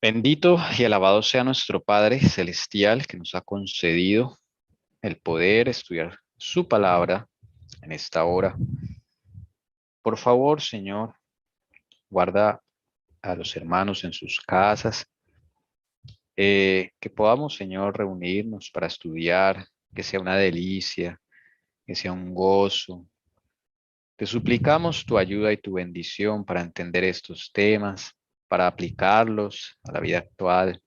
Bendito y alabado sea nuestro Padre Celestial que nos ha concedido el poder estudiar su palabra en esta hora. Por favor, Señor, guarda a los hermanos en sus casas, que podamos, Señor, reunirnos para estudiar, que sea una delicia, que sea un gozo. Te suplicamos tu ayuda y tu bendición para entender estos temas, para aplicarlos a la vida actual,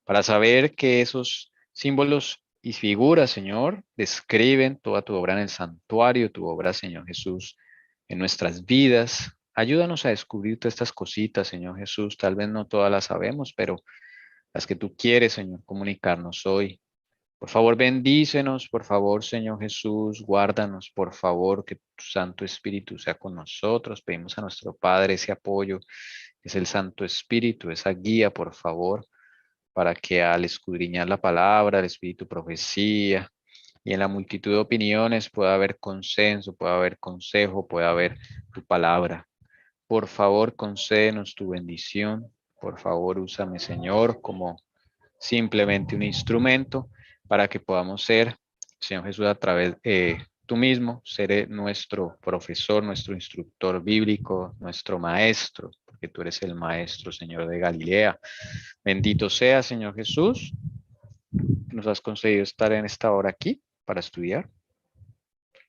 para saber que esos símbolos y figuras, Señor, describen toda tu obra en el santuario, tu obra, Señor Jesús, en nuestras vidas. Ayúdanos a descubrir todas estas cositas, Señor Jesús. Tal vez no todas las sabemos, pero las que tú quieres, Señor, comunicarnos hoy. Por favor, bendícenos, por favor, Señor Jesús, guárdanos, por favor, que tu Santo Espíritu sea con nosotros. Pedimos a nuestro Padre ese apoyo, que es el Santo Espíritu, esa guía, por favor, para que al escudriñar la palabra, el Espíritu profecía y en la multitud de opiniones pueda haber consenso, pueda haber consejo, pueda haber tu palabra. Por favor, concédenos tu bendición. Por favor, úsame, Señor, como simplemente un instrumento para que podamos ser, Señor Jesús, a través de tú mismo, ser nuestro profesor, nuestro instructor bíblico, nuestro maestro, porque tú eres el maestro, Señor de Galilea. Bendito sea, Señor Jesús, que nos has concedido estar en esta hora aquí para estudiar.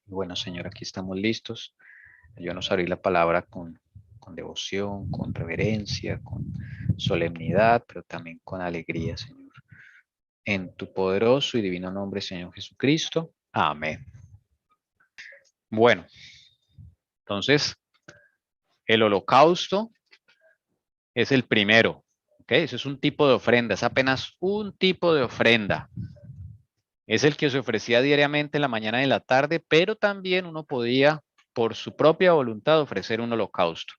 Bueno, Señor, aquí estamos listos. Ayúdanos a abrir la palabra con devoción, con reverencia, con solemnidad, pero también con alegría, Señor. En tu poderoso y divino nombre, Señor Jesucristo. Amén. Bueno, entonces, el holocausto es el primero. ¿Ok? Ese es un tipo de ofrenda, es apenas un tipo de ofrenda. Es el que se ofrecía diariamente en la mañana y en la tarde, pero también uno podía, por su propia voluntad, ofrecer un holocausto.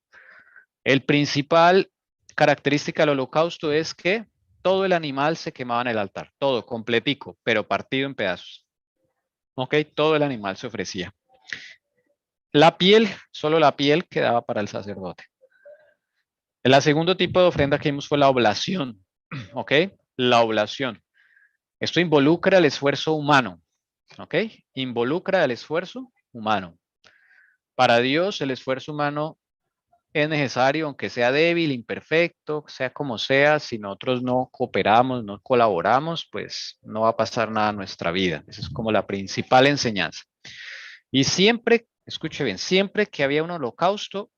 El principal característica del holocausto es que todo el animal se quemaba en el altar, todo completico, pero partido en pedazos. Ok, todo el animal se ofrecía. La piel, solo la piel quedaba para el sacerdote. El segundo tipo de ofrenda que vimos fue la oblación. Ok, la oblación. Esto involucra el esfuerzo humano. Ok, involucra el esfuerzo humano. Para Dios, el esfuerzo humano es necesario, aunque sea débil, imperfecto, sea como sea, si nosotros no cooperamos, no colaboramos, pues no va a pasar nada en nuestra vida. Esa es como la principal enseñanza. Y siempre, escuche bien, siempre que había un holocausto,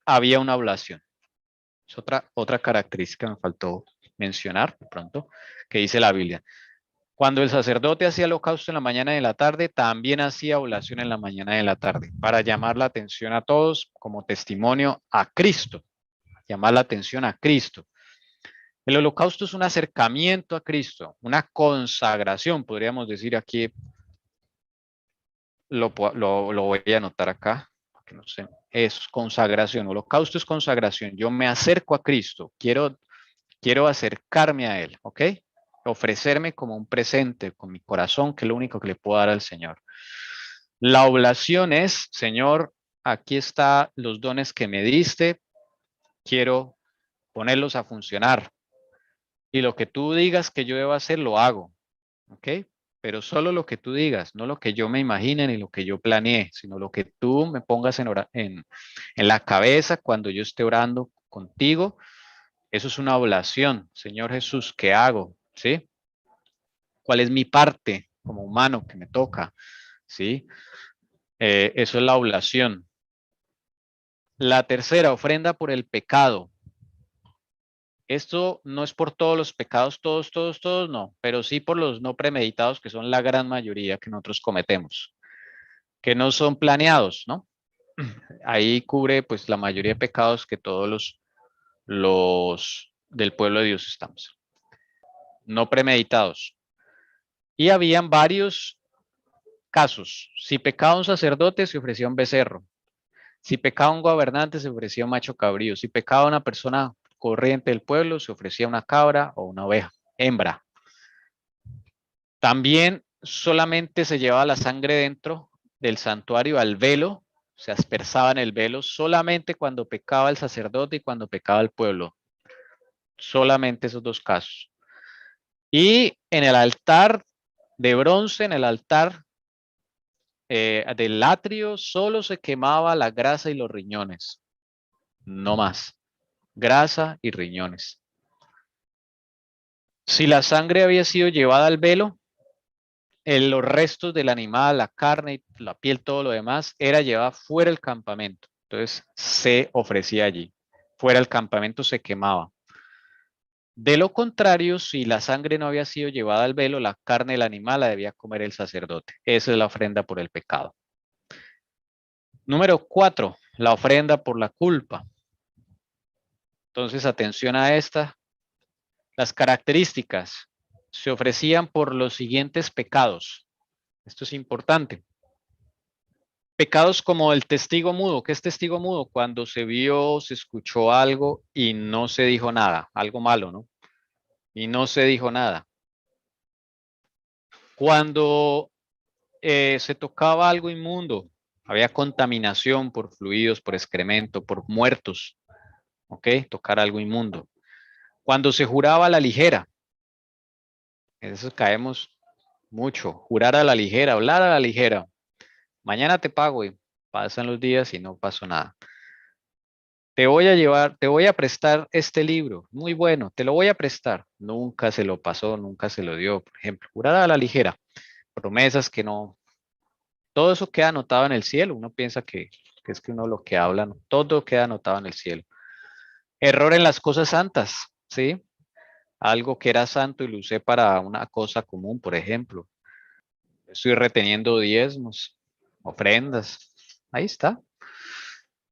había una oblación. Es otra característica que me faltó mencionar de pronto, que dice la Biblia. Cuando el sacerdote hacía holocausto en la mañana y en la tarde, también hacía oblación en la mañana y en la tarde, para llamar la atención a todos como testimonio a Cristo, llamar la atención a Cristo. El holocausto es un acercamiento a Cristo, una consagración, podríamos decir aquí, lo voy a anotar acá, que no sé, es consagración, holocausto es consagración, yo me acerco a Cristo, quiero acercarme a Él, ¿ok? Ofrecerme como un presente con mi corazón, que es lo único que le puedo dar al Señor. La oblación es, Señor, aquí están los dones que me diste, quiero ponerlos a funcionar. Y lo que tú digas que yo debo hacer, lo hago, ¿ok? Pero solo lo que tú digas, no lo que yo me imagine ni lo que yo planeé, sino lo que tú me pongas en la cabeza cuando yo esté orando contigo. Eso es una oblación. Señor Jesús, ¿qué hago? ¿Sí? ¿Cuál es mi parte como humano que me toca? ¿Sí? Eso es la oblación. La tercera, ofrenda por el pecado. Esto no es por todos los pecados, todos, no, pero sí por los no premeditados, que son la gran mayoría que nosotros cometemos, que no son planeados, ¿no? Ahí cubre pues la mayoría de pecados que todos los del pueblo de Dios estamos, no premeditados. Y habían varios casos. Si pecaba un sacerdote, se ofrecía un becerro. Si pecaba un gobernante, se ofrecía un macho cabrío. Si pecaba una persona corriente del pueblo, se ofrecía una cabra o una oveja, hembra. También solamente se llevaba la sangre dentro del santuario al velo, se aspersaba en el velo solamente cuando pecaba el sacerdote y cuando pecaba el pueblo. Solamente esos dos casos. Y en el altar de bronce, en el altar del atrio, solo se quemaba la grasa y los riñones. No más. Grasa y riñones. Si la sangre había sido llevada al velo, los restos del animal, la carne, la piel, todo lo demás, era llevada fuera del campamento. Entonces se ofrecía allí. Fuera del campamento se quemaba. De lo contrario, si la sangre no había sido llevada al velo, la carne del animal la debía comer el sacerdote. Esa es la ofrenda por el pecado. Número 4, la ofrenda por la culpa. Entonces, atención a esta. Las características se ofrecían por los siguientes pecados. Esto es importante. Pecados como el testigo mudo. ¿Qué es testigo mudo? Cuando se vio, se escuchó algo y no se dijo nada. Algo malo, ¿no? Y no se dijo nada. Cuando se tocaba algo inmundo, había contaminación por fluidos, por excremento, por muertos. ¿Ok? Tocar algo inmundo. Cuando se juraba a la ligera. En eso caemos mucho. Jurar a la ligera, hablar a la ligera. Mañana te pago y pasan los días y no pasó nada. Te voy a llevar, te voy a prestar este libro, muy bueno, te lo voy a prestar. Nunca se lo pasó, nunca se lo dio. Por ejemplo, jurar a la ligera, promesas que no, todo eso queda anotado en el cielo. Uno piensa que es que uno lo que habla, no, todo queda anotado en el cielo. Error en las cosas santas, ¿sí? Algo que era santo y lo usé para una cosa común, por ejemplo. Estoy reteniendo diezmos, ofrendas. Ahí está.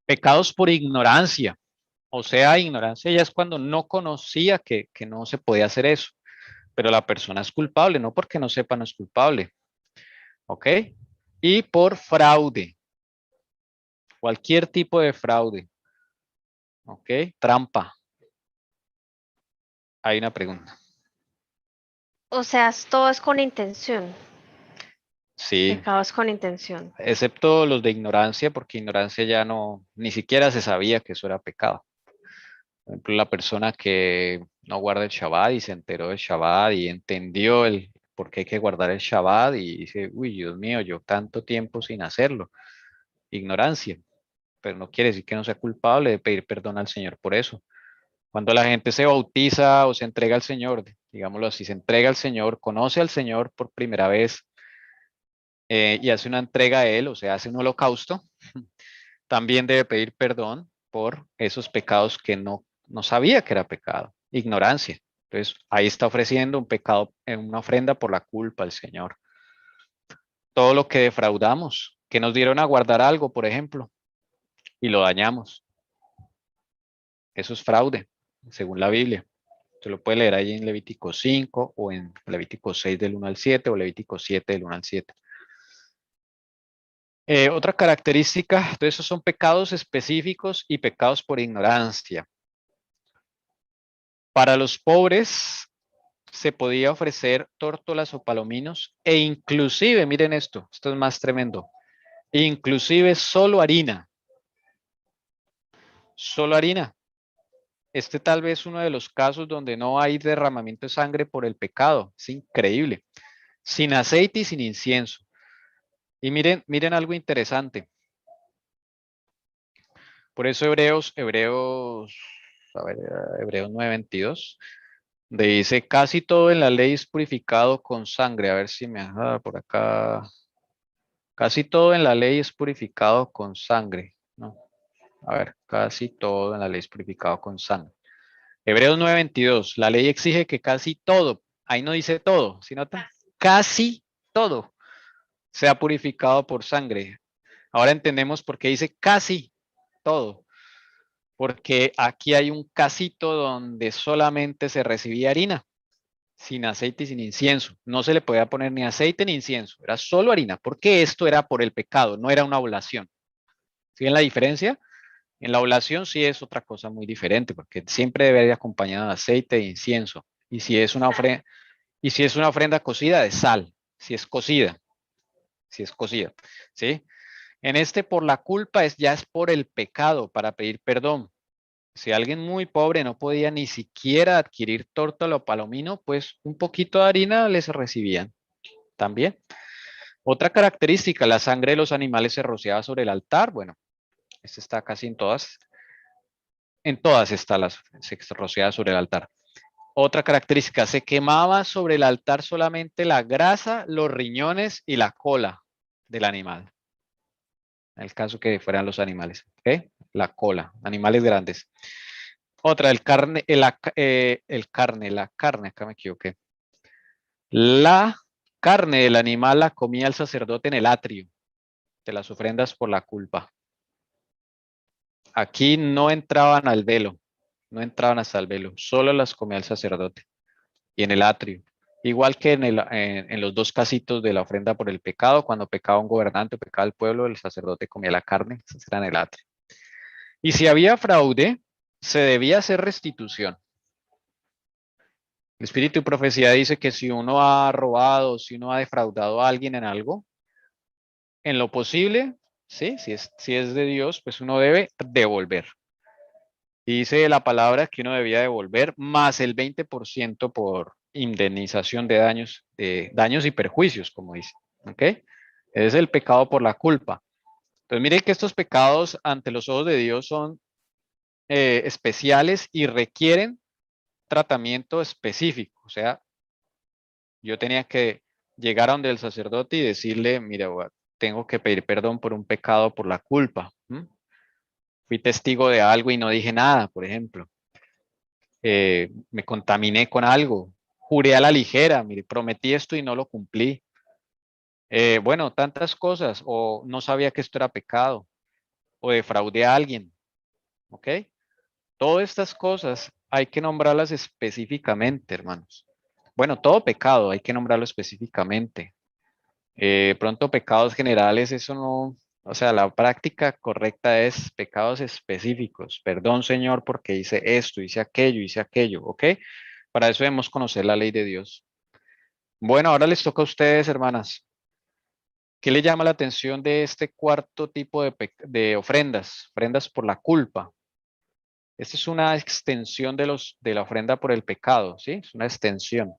Pecados por ignorancia. O sea, ignorancia ya es cuando no conocía que no se podía hacer eso. Pero la persona es culpable, no porque no sepa, no es culpable. ¿Ok? Y por fraude. Cualquier tipo de fraude. ¿Ok? Trampa. Hay una pregunta. O sea, todo es con intención. Sí, Pecados con intención. excepto los de ignorancia, porque ignorancia ya no, ni siquiera se sabía que eso era pecado. Por ejemplo, la persona que no guarda el Shabbat y se enteró del Shabbat y entendió el por qué hay que guardar el Shabbat y dice, uy, Dios mío, yo tanto tiempo sin hacerlo. Ignorancia, pero no quiere decir que no sea culpable de pedir perdón al Señor por eso. Cuando la gente se bautiza o se entrega al Señor, digámoslo así, se entrega al Señor, conoce al Señor por primera vez y hace una entrega a Él, o sea, hace un holocausto, también debe pedir perdón por esos pecados que no sabía que era pecado, ignorancia. Entonces, ahí está ofreciendo un pecado, una ofrenda por la culpa al Señor. Todo lo que defraudamos, que nos dieron a guardar algo, por ejemplo, y lo dañamos. Eso es fraude, según la Biblia. Se lo puede leer ahí en Levítico 5 o en Levítico 6 del 1 al 7 o Levítico 7 del 1 al 7. Otra característica, entonces esos son pecados específicos y pecados por ignorancia. Para los pobres se podía ofrecer tórtolas o palominos e inclusive, miren esto es más tremendo, inclusive solo harina. Solo harina. Este tal vez uno de los casos donde no hay derramamiento de sangre por el pecado. Es increíble. Sin aceite y sin incienso. Y miren algo interesante. Por eso Hebreos 9:22, donde dice, casi todo en la ley es purificado con sangre. A ver si me por acá. Casi todo en la ley es purificado con sangre. No, a ver, casi todo en la ley es purificado con sangre. Hebreos 9:22, la ley exige que casi todo, ahí no dice todo, sino casi todo sea purificado por sangre. Ahora entendemos por qué dice casi todo, porque aquí hay un casito donde solamente se recibía harina, sin aceite y sin incienso. No se le podía poner ni aceite ni incienso, era solo harina, porque esto era por el pecado, no era una oblación. ¿Sí ven la diferencia? En la oblación sí es otra cosa muy diferente, porque siempre debe ir acompañada de aceite e incienso. Y si es una ofrenda cocida, de sal, si es cocida, ¿sí? En este por la culpa ya es por el pecado para pedir perdón. Si alguien muy pobre no podía ni siquiera adquirir tórtola o palomino, pues un poquito de harina les recibían también. Otra característica, la sangre de los animales se rociaba sobre el altar. Bueno, esta está casi en todas está se rociaba sobre el altar. Otra característica, se quemaba sobre el altar solamente la grasa, los riñones y la cola del animal. En el caso que fueran los animales, ¿ok? La cola, animales grandes. Otra, la carne, acá me equivoqué. La carne del animal la comía el sacerdote en el atrio de las ofrendas por la culpa. Aquí no entraban al velo, no entraban hasta el velo, solo las comía el sacerdote y en el atrio. Igual que en los dos casitos de la ofrenda por el pecado, cuando pecaba un gobernante o pecaba el pueblo, el sacerdote comía la carne, eso era en el atrio. Y si había fraude, se debía hacer restitución. El espíritu y profecía dice que si uno ha robado, si uno ha defraudado a alguien en algo, en lo posible, ¿sí? Si es de Dios, pues uno debe devolver. Y dice la palabra que uno debía devolver más el 20% por indemnización de daños y perjuicios, como dice. ¿Ok? Es el pecado por la culpa. Entonces, miren que estos pecados ante los ojos de Dios son especiales y requieren tratamiento específico. O sea, yo tenía que llegar a donde el sacerdote y decirle, mira, tengo que pedir perdón por un pecado por la culpa. Fui testigo de algo y no dije nada, por ejemplo. Me contaminé con algo. Juré a la ligera, mire, prometí esto y no lo cumplí. Bueno, tantas cosas. O no sabía que esto era pecado. O defraudé a alguien. ¿Ok? Todas estas cosas hay que nombrarlas específicamente, hermanos. Bueno, todo pecado hay que nombrarlo específicamente. Pronto pecados generales, eso no, o sea, la práctica correcta es pecados específicos. Perdón, Señor, porque hice aquello, ¿ok? Para eso debemos conocer la ley de Dios. Bueno, ahora les toca a ustedes, hermanas. ¿Qué le llama la atención de este cuarto tipo de ofrendas? Ofrendas por la culpa. Esta es una extensión de la ofrenda por el pecado, ¿sí? Es una extensión.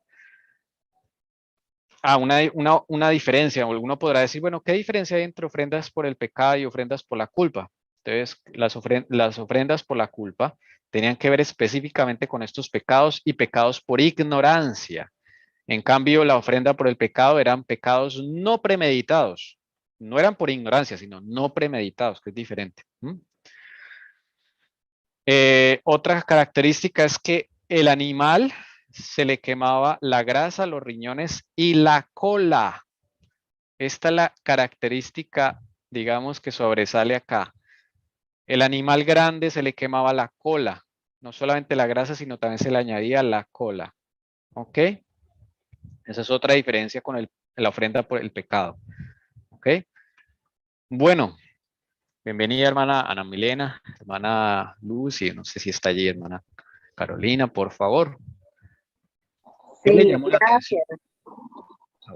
Una diferencia. Uno podrá decir, bueno, ¿qué diferencia hay entre ofrendas por el pecado y ofrendas por la culpa? Entonces, las ofrendas por la culpa tenían que ver específicamente con estos pecados y pecados por ignorancia. En cambio, la ofrenda por el pecado eran pecados no premeditados. No eran por ignorancia, sino no premeditados, que es diferente. Otra característica es que el animal se le quemaba la grasa, los riñones y la cola. Esta es la característica, digamos, que sobresale acá. El animal grande se le quemaba la cola. No solamente la grasa, sino también se le añadía la cola. ¿Ok? Esa es otra diferencia con la ofrenda por el pecado. ¿Ok? Bueno, bienvenida hermana Ana Milena, hermana Lucy, no sé si está allí, hermana Carolina, por favor. ¿Qué le Sí, llamó la atención? gracias.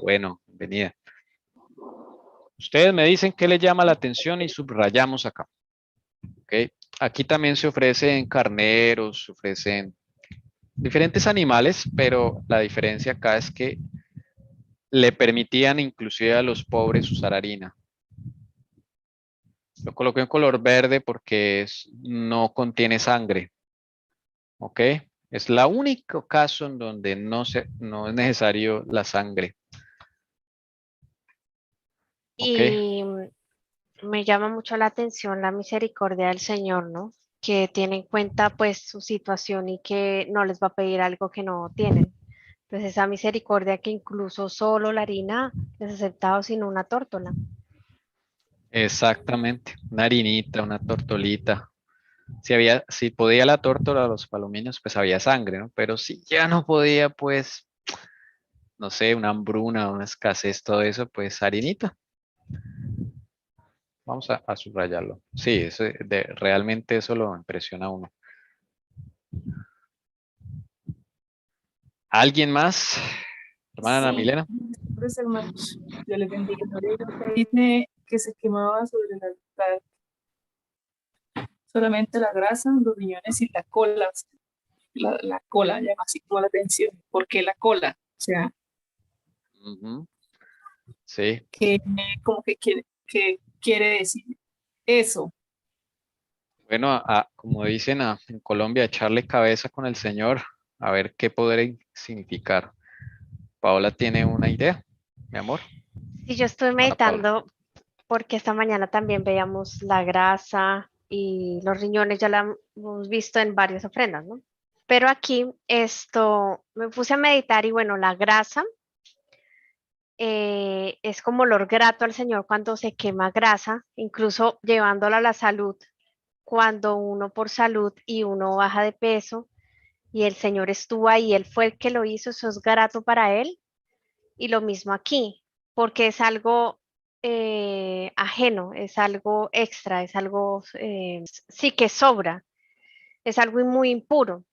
Bueno, bienvenida. Ustedes me dicen qué le llama la atención y subrayamos acá. ¿Ok? Aquí también se ofrecen carneros, se ofrecen diferentes animales, pero la diferencia acá es que le permitían inclusive a los pobres usar harina. Lo coloqué en color verde porque no contiene sangre. ¿Ok? Es el único caso en donde no es necesario la sangre. ¿Ok? Y me llama mucho la atención la misericordia del Señor, ¿no? Que tiene en cuenta pues su situación y que no les va a pedir algo que no tienen. Entonces esa misericordia que incluso solo la harina les aceptaba sin una tórtola. Exactamente. Una harinita, una tortolita. Si podía la tórtola, los palominos, pues había sangre, ¿no? Pero si ya no podía, pues, no sé, una hambruna, una escasez, todo eso, pues harinita. Vamos a subrayarlo. Sí, realmente eso lo impresiona a uno. ¿Alguien más? Hermana Ana Sí, Milena. pues hermanos, yo les bendiga. Dice que se quemaba sobre el altar, Solamente la grasa, los riñones y la cola. La cola llama así como la atención. ¿Por qué la cola? O sea, Ujú. Sí, que como que quiere decir eso. bueno, como dicen en Colombia, echarle cabeza con el Señor, a ver qué podría significar. Paola tiene una idea, mi amor. Y yo estoy Ana Paula. meditando porque esta mañana también veíamos la grasa y los riñones, ya la hemos visto en varias ofrendas, ¿no? Pero aquí esto, me puse a meditar y bueno, la grasa es como olor grato al Señor cuando se quema grasa, incluso llevándola a la salud, cuando uno por salud y uno baja de peso y el Señor estuvo ahí, Él fue el que lo hizo, eso es grato para Él. Y lo mismo aquí, porque es algo ajeno, es algo extra, es algo, sí que sobra, es algo muy impuro.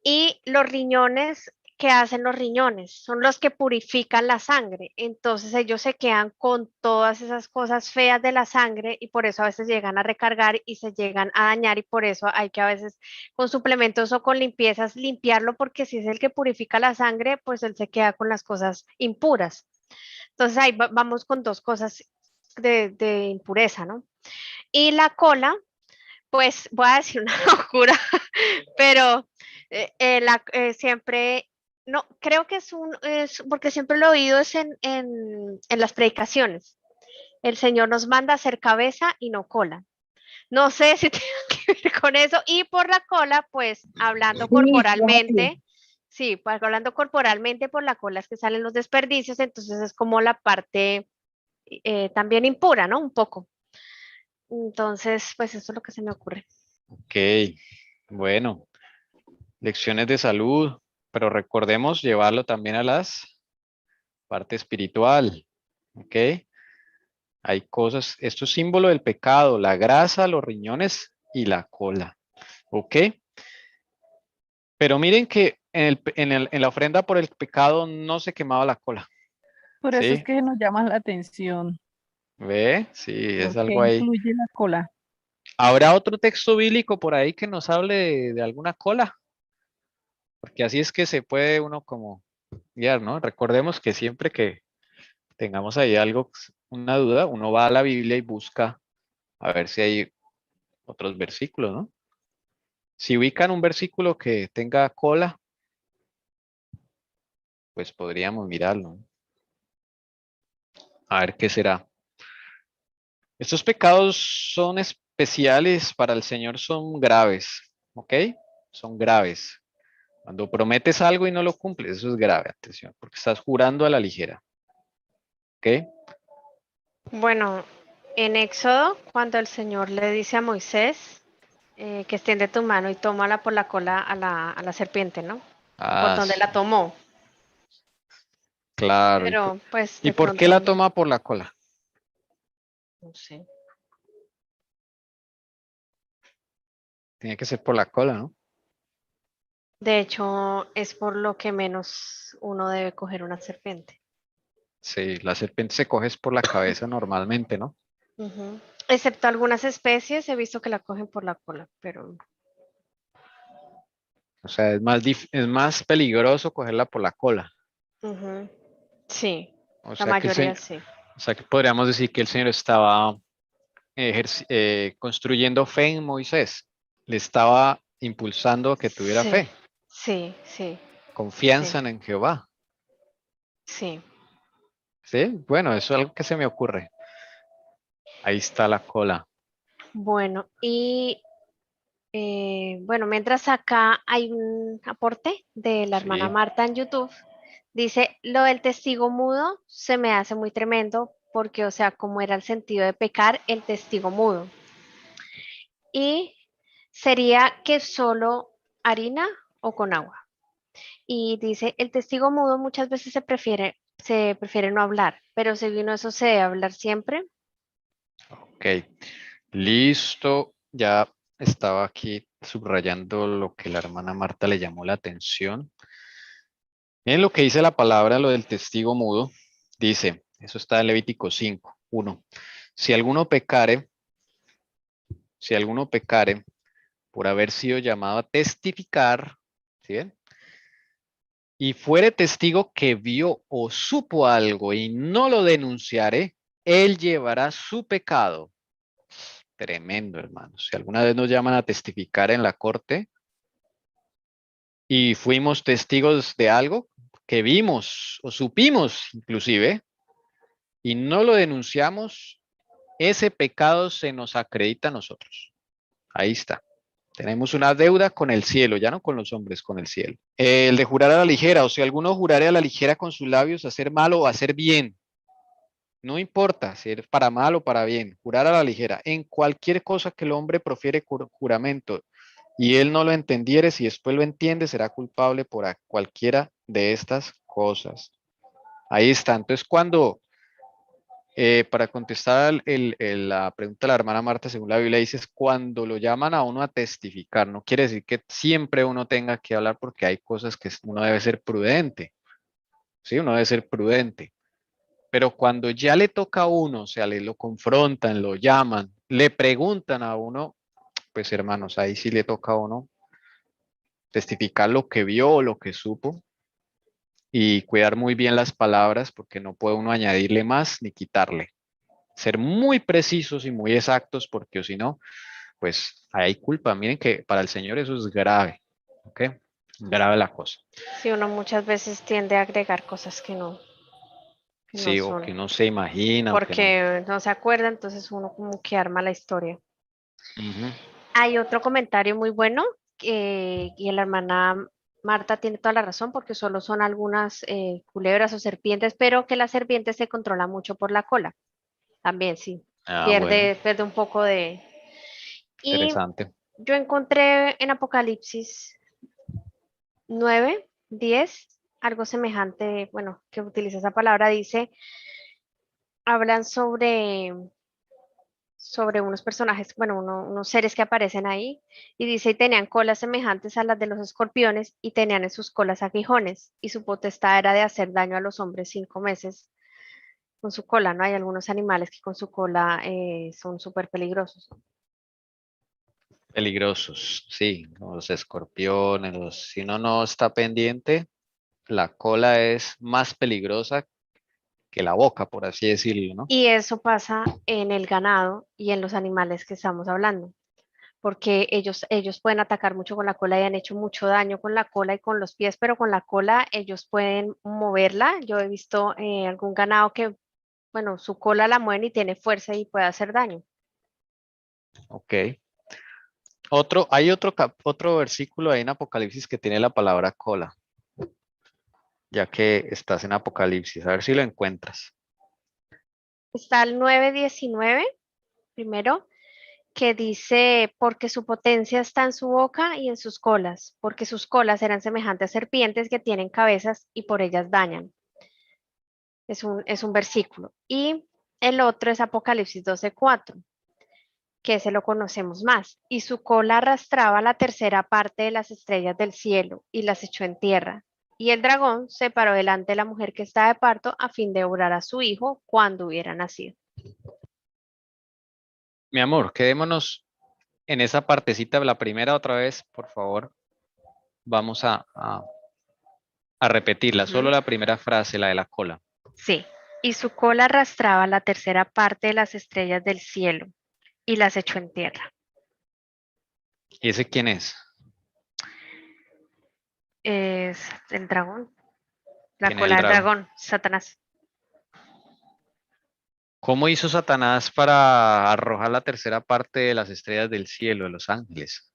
Y los riñones, ¿qué hacen los riñones? Son los que purifican la sangre. Entonces ellos se quedan con todas esas cosas feas de la sangre y por eso a veces llegan a recargar y se llegan a dañar y por eso hay que a veces con suplementos o con limpiezas limpiarlo porque si es el que purifica la sangre, pues él se queda con las cosas impuras. Entonces ahí vamos con dos cosas de impureza, ¿no? Y la cola, pues voy a decir una locura, pero siempre, no, creo que es porque siempre lo he oído es en las predicaciones. El Señor nos manda a hacer cabeza y no cola. No sé si tiene que ver con eso. Y por la cola, pues hablando Sí, claro. corporalmente, sí, pues hablando corporalmente por la cola es que salen los desperdicios, entonces es como la parte también impura, ¿no? Un poco. Entonces, pues eso es lo que se me ocurre. Ok, bueno, lecciones de salud, pero recordemos llevarlo también a las parte espiritual. Ok, hay cosas, esto es símbolo del pecado, la grasa, los riñones y la cola. Ok, pero miren que en la ofrenda por el pecado no se quemaba la cola. Por eso es ¿Sí? que nos llama la atención, ¿Ve? Sí, es porque algo ahí. incluye la cola. ¿Habrá otro texto bíblico por ahí que nos hable de alguna cola? Porque así es que se puede uno como guiar, ¿no? Recordemos que siempre que tengamos ahí algo, una duda, uno va a la Biblia y busca a ver si hay otros versículos, ¿no? Si ubican un versículo que tenga cola, pues podríamos mirarlo, ¿no? A ver qué será. Estos pecados son especiales para el Señor, son graves, ¿ok? Son graves. Cuando prometes algo y no lo cumples, eso es grave, atención, porque estás jurando a la ligera, ¿ok? Bueno, en Éxodo, cuando el Señor le dice a Moisés que extiende tu mano y tómala por la cola a la serpiente, ¿no? O por Ah, donde la sí, tomó. claro. Pero pues ¿Y de por qué la pronto, toma por la cola? no sé. Tiene que ser por la cola, ¿no? De hecho, es por lo que menos uno debe coger una serpiente. Sí, la serpiente se coge es por la cabeza normalmente, ¿no? Ujú. Excepto algunas especies, he visto que la cogen por la cola, pero O sea, es más peligroso cogerla por la cola. ujú, sí, O la sea que mayoría sí. o sea que podríamos decir que el Señor estaba construyendo fe en Moisés. Le estaba impulsando a que tuviera Sí, fe, sí, sí, confianza sí, en Jehová. sí. ¿Sí? Bueno, eso es algo que se me ocurre. Ahí está la cola. Bueno, y bueno, mientras acá hay un aporte de la hermana Sí. Marta en YouTube. Dice, lo del testigo mudo se me hace muy tremendo porque, o sea, como era el sentido de pecar, el testigo mudo. Y sería que solo harina o con agua. Y dice, el testigo mudo muchas veces se prefiere no hablar, pero según eso se debe hablar siempre. Ok. Listo. Ya estaba aquí subrayando lo que la hermana Marta le llamó la atención. Miren lo que dice la palabra, lo del testigo mudo. Dice, eso está en Levítico 5, 1. Si alguno pecare, si alguno pecare por haber sido llamado a testificar, ¿sí ven? Y fuere testigo que vio o supo algo y no lo denunciare, él llevará su pecado. Tremendo, hermano. Si alguna vez nos llaman a testificar en la corte y fuimos testigos de algo que vimos o supimos inclusive y no lo denunciamos, ese pecado se nos acredita a nosotros. Ahí está. Tenemos una deuda con el cielo, ya no con los hombres, con el cielo. El de jurar a la ligera, o si alguno jurare a la ligera con sus labios, hacer mal o hacer bien. No importa si es para mal o para bien, jurar a la ligera. En cualquier cosa que el hombre profiere juramento y él no lo entendiere, si después lo entiende, será culpable por cualquiera de estas cosas. Ahí está. Entonces, para contestar la pregunta de la hermana Marta, según la Biblia dice, es cuando lo llaman a uno a testificar. No quiere decir que siempre uno tenga que hablar porque hay cosas que uno debe ser prudente. Sí, uno debe ser prudente. Pero cuando ya le toca a uno, o sea, le lo confrontan, lo llaman, le preguntan a uno, pues hermanos, ahí sí le toca a uno testificar lo que vio o lo que supo y cuidar muy bien las palabras porque no puede uno añadirle más ni quitarle. Ser muy precisos y muy exactos porque o si no, pues hay culpa. Miren que para el Señor eso es grave, ¿ok? Grave la cosa. Sí, uno muchas veces tiende a agregar cosas que no Sí, o que son, no se imagina o que no. porque no se acuerda, entonces uno como que arma la historia. Ujú. Hay otro comentario muy bueno y la hermana Marta tiene toda la razón porque solo son algunas culebras o serpientes, pero que la serpiente se controla mucho por la cola. También sí, Ah, bueno, pierde un poco de... Y interesante. yo encontré en Apocalipsis 9, 10 algo semejante, bueno, que utiliza esa palabra, dice, hablan sobre unos personajes, bueno, unos seres que aparecen ahí, y dice, y tenían colas semejantes a las de los escorpiones, y tenían en sus colas aguijones, y su potestad era de hacer daño a los hombres 5 meses con su cola, ¿no? Hay algunos animales que con su cola son súper peligrosos. Peligrosos, sí, los escorpiones, si uno no está pendiente, la cola es más peligrosa que la boca, por así decirlo, ¿no? Y eso pasa en el ganado y en los animales que estamos hablando, porque ellos pueden atacar mucho con la cola y han hecho mucho daño con la cola y con los pies, pero con la cola ellos pueden moverla. Yo he visto algún ganado que, bueno, su cola la mueven y tiene fuerza y puede hacer daño. Ok. Hay otro versículo ahí en Apocalipsis que tiene la palabra cola, ya que estás en Apocalipsis, a ver si lo encuentras. Está el 9:19 primero, que dice, porque su potencia está en su boca y en sus colas, porque sus colas eran semejantes a serpientes que tienen cabezas y por ellas dañan. Es un versículo. Y el otro es Apocalipsis 12:4, que ese lo conocemos más. Y su cola arrastraba la tercera parte de las estrellas del cielo y las echó en tierra. Y el dragón se paró delante de la mujer que estaba de parto a fin de orar a su hijo cuando hubiera nacido. Mi amor, quedémonos en esa partecita, la primera otra vez, por favor. Vamos a repetirla, solo Ujú. la primera frase, la de la cola. Sí. Y su cola arrastraba la tercera parte de las estrellas del cielo y las echó en tierra. ¿Y ese quién es? Es el dragón, la ¿Quién es el cola del dragón? dragón, Satanás. ¿Cómo hizo Satanás para arrojar la tercera parte de las estrellas del cielo, de los ángeles?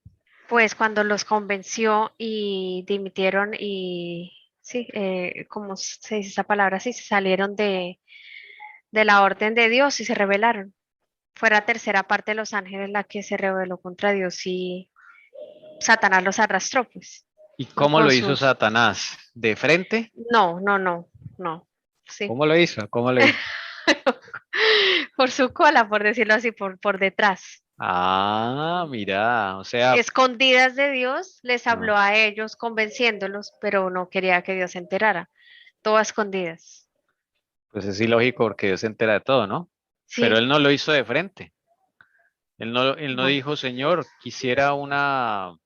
Pues cuando los convenció y dimitieron y sí, ¿cómo se dice esa palabra? Sí, se salieron de la orden de Dios y se rebelaron. Fue la tercera parte de los ángeles la que se rebeló contra Dios y Satanás los arrastró, pues, ¿Y ¿no? cómo Con lo hizo sus... Satanás? ¿De frente? No, no, no, no, sí. ¿Cómo lo hizo? ¿Cómo lo hizo? Por su cola, por decirlo así, por detrás. Ah, mira, o sea, Escondidas de Dios, les no, habló a ellos convenciéndolos, pero no quería que Dios se enterara. Todo a escondidas. pues es ilógico porque Dios se entera de todo, ¿no? Pero Sí, él no lo hizo de frente. Él no No. dijo, Señor, quisiera no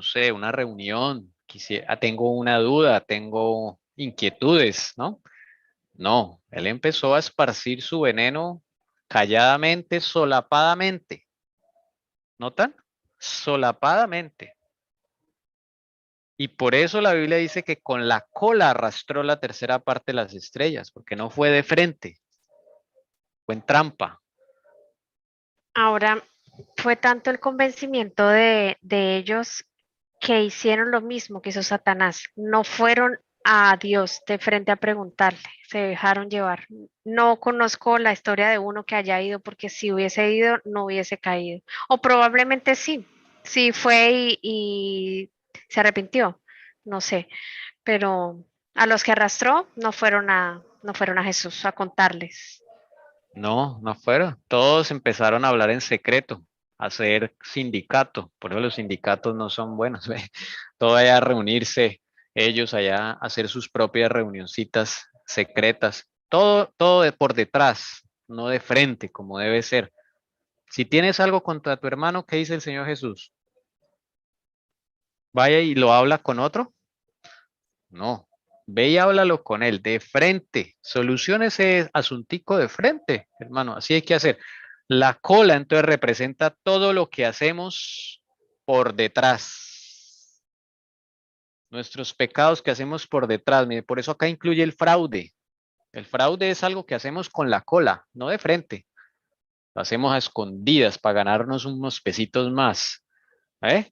sé, una reunión, tengo una duda, tengo inquietudes, ¿no? No, él empezó a esparcir su veneno calladamente, solapadamente. ¿Notan? Solapadamente. Y por eso la Biblia dice que con la cola arrastró la tercera parte de las estrellas, porque no fue de frente, fue en trampa. Ahora, fue tanto el convencimiento de ellos que hicieron lo mismo que hizo Satanás. No fueron a Dios de frente a preguntarle, se dejaron llevar. No conozco la historia de uno que haya ido, porque si hubiese ido, no hubiese caído. O probablemente sí, sí fue y se arrepintió, no sé. Pero a los que arrastró no fueron a Jesús a contarles. No, no fueron. Todos empezaron a hablar en secreto, a hacer sindicato. Por eso los sindicatos no son buenos. ¿Ve? Todo allá a reunirse, ellos allá a hacer sus propias reunioncitas secretas. Todo por detrás, no de frente, como debe ser. Si tienes algo contra tu hermano, ¿qué dice el Señor Jesús? ¿Vaya y lo habla con otro? No. Ve y háblalo con él de frente. Solucione ese asuntico de frente, hermano. Así hay que hacer. La cola entonces representa todo lo que hacemos por detrás. Nuestros pecados que hacemos por detrás. Mire, por eso acá incluye el fraude. El fraude es algo que hacemos con la cola, no de frente. Lo hacemos a escondidas para ganarnos unos pesitos más. ¿Eh?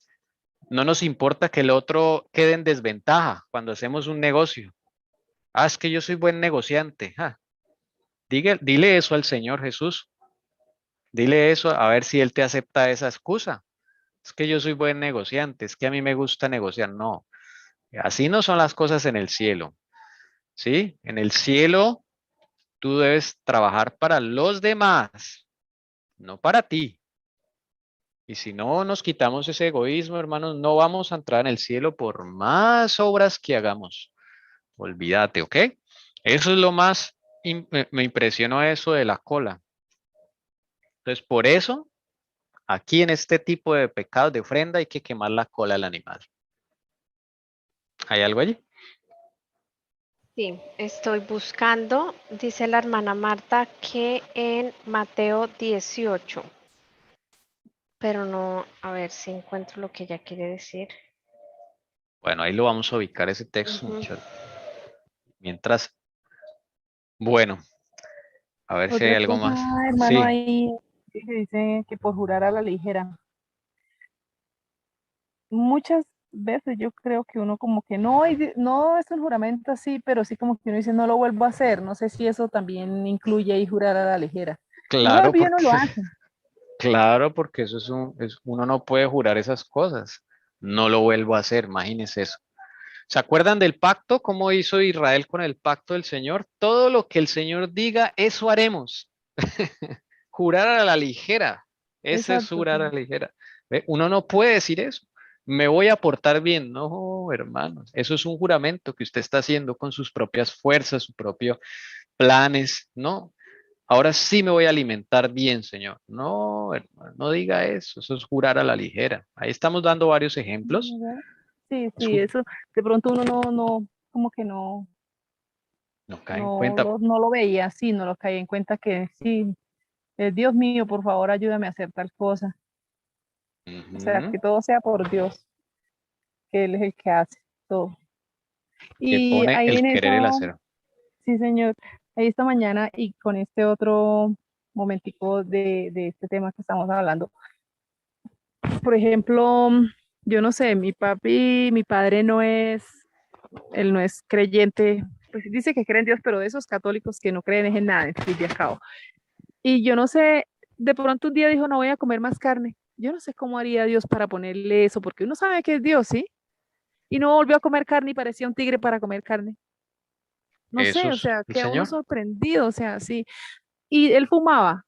No nos importa que el otro quede en desventaja cuando hacemos un negocio. Ah, es que yo soy buen negociante. Dile eso al Señor Jesús. Dile eso a ver si Él te acepta esa excusa. Es que yo soy buen negociante, es que a mí me gusta negociar. No, así no son las cosas en el cielo. ¿Sí? En el cielo tú debes trabajar para los demás, no para ti. Y si no nos quitamos ese egoísmo, hermanos, no vamos a entrar en el cielo por más obras que hagamos. Olvídate, ¿ok? Eso es lo más, me impresionó eso de la cola. Entonces, por eso, aquí en este tipo de pecados de ofrenda hay que quemar la cola del animal. ¿Hay algo allí? Sí, estoy buscando, dice la hermana Marta, que en Mateo 18, pero no, a ver si encuentro lo que ella quiere decir. Bueno, ahí lo vamos a ubicar ese texto, Ujú. muchachos. Mientras, bueno, a ver si hay Otra algo cosa, más. hermano, Sí, ahí que dice que por jurar a la ligera. Muchas veces yo creo que uno como que no, no es un juramento así, pero sí como que uno dice no lo vuelvo a hacer. No sé si eso también incluye ahí jurar a la ligera. No lo claro, olvida, no porque, lo hace. claro, porque eso uno no puede jurar esas cosas. No lo vuelvo a hacer, imagínense eso. ¿Se acuerdan del pacto? ¿Cómo hizo Israel con el pacto del Señor? Todo lo que el Señor diga, eso haremos. Jurar a la ligera. Ese es Exacto, jurar a sí. la ligera. ¿Ve? Uno no puede decir eso. Me voy a portar bien. No, hermanos. Eso es un juramento que usted está haciendo con sus propias fuerzas, sus propios planes. No. Ahora sí me voy a alimentar bien, Señor. No, hermano, no diga eso. Eso es jurar a la ligera. Ahí estamos dando varios ejemplos. ¿Verdad? Sí, Es sí, eso de pronto uno no, como que no, no cae en cuenta. no lo veía así, no lo caía en cuenta que sí, Dios mío, por favor, ayúdame a hacer tal cosa. O sea, Ujú. que todo sea por Dios, que Él es el que hace todo. Que Y pone ahí el en querer el eso, hacer. sí, señor, ahí esta mañana y con este otro momentico de este tema que estamos hablando. Por ejemplo, yo no sé, mi padre no es, él no es creyente, pues dice que cree en Dios, pero de esos católicos que no creen en nada, en fin y al cabo. Y yo no sé, de pronto un día dijo, no voy a comer más carne. Yo no sé cómo haría Dios para ponerle eso, porque uno sabe que es Dios, ¿sí? Y no volvió a comer carne y parecía un tigre para comer carne. No Eso sé, o es sea, el queda uno Señor. sorprendido, o sea, sí. Y él fumaba,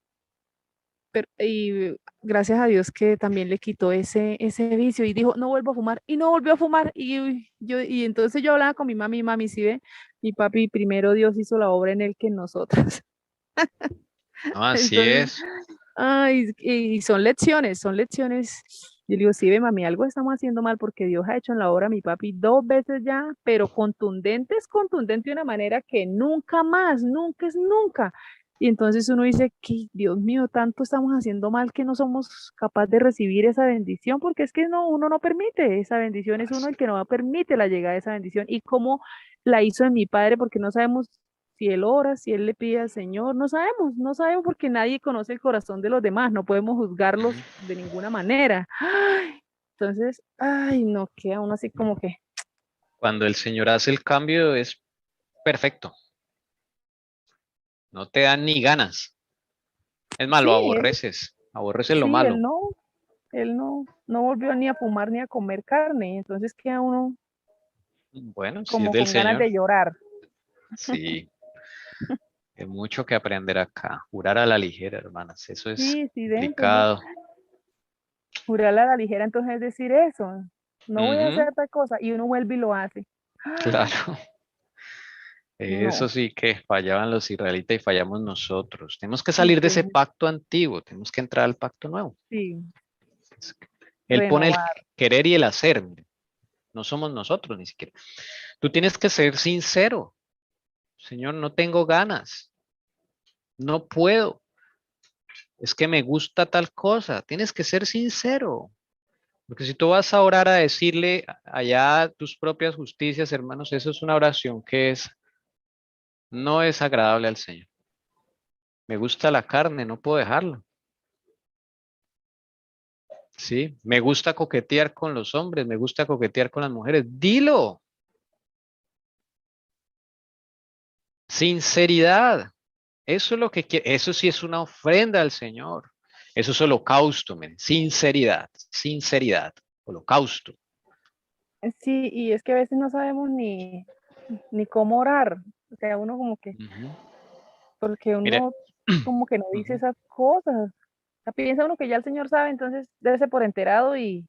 y gracias a Dios que también le quitó ese vicio y dijo, no vuelvo a fumar, y no volvió a fumar. Y entonces yo hablaba con mi mami, si ve, mi papi, primero Dios hizo la obra en él que en nosotros. No, así Entonces, es. Ay, y son lecciones, son lecciones. Yo le digo, sí, ve, mami, algo estamos haciendo mal porque Dios ha hecho en la obra a mi papi 2 veces ya, pero contundente es contundente de una manera que nunca más, nunca es nunca. Y entonces uno dice que, Dios mío, tanto estamos haciendo mal que no somos capaces de recibir esa bendición, porque es que no, uno no permite esa bendición, es uno el que no permite la llegada de esa bendición. Y cómo la hizo en mi padre, porque no sabemos si él ora, si él le pide al Señor, no sabemos, no sabemos porque nadie conoce el corazón de los demás, no podemos Ujú. juzgarlos de ninguna manera. Ay, entonces, ay, no, queda uno así como que, Cuando el Señor hace el cambio es perfecto. No te dan ni ganas. Es malo, sí, aborreces. Aborreces lo sí, malo. él no, no volvió ni a fumar ni a comer carne, entonces queda uno Bueno, si es como del con ganas Señor. de llorar. Sí, hay mucho que aprender acá. Jurar a la ligera, hermanas. Eso es Sí, sí, ven, entonces, complicado. jurarla a la ligera, entonces es decir eso, no voy a Ujú, hacer tal cosa, y uno vuelve y lo hace. Ay, claro. Eso no, sí que fallaban los israelitas y fallamos nosotros. Tenemos que sí, salir de ese pacto antiguo. Tenemos que entrar al pacto nuevo. sí, Él pone el renovar, querer y el hacer. Mire. No somos nosotros ni siquiera. Tú tienes que ser sincero. Señor, no tengo ganas. No puedo. Es que me gusta tal cosa. Tienes que ser sincero. Porque si tú vas a orar a decirle allá tus propias justicias, hermanos, eso es una oración que no es agradable al Señor. Me gusta la carne, no puedo dejarlo. Sí, me gusta coquetear con los hombres, me gusta coquetear con las mujeres. Dilo. Sinceridad. Eso es lo que quiere. Eso sí es una ofrenda al Señor. Eso es holocausto, men. Sinceridad, sinceridad, holocausto. sí, y es que a veces no sabemos ni cómo orar, o sea, uno como que, Ujú. porque Mire, uno como que no dice ujú. esas cosas, o sea, piensa uno que ya el Señor sabe, entonces dése por enterado y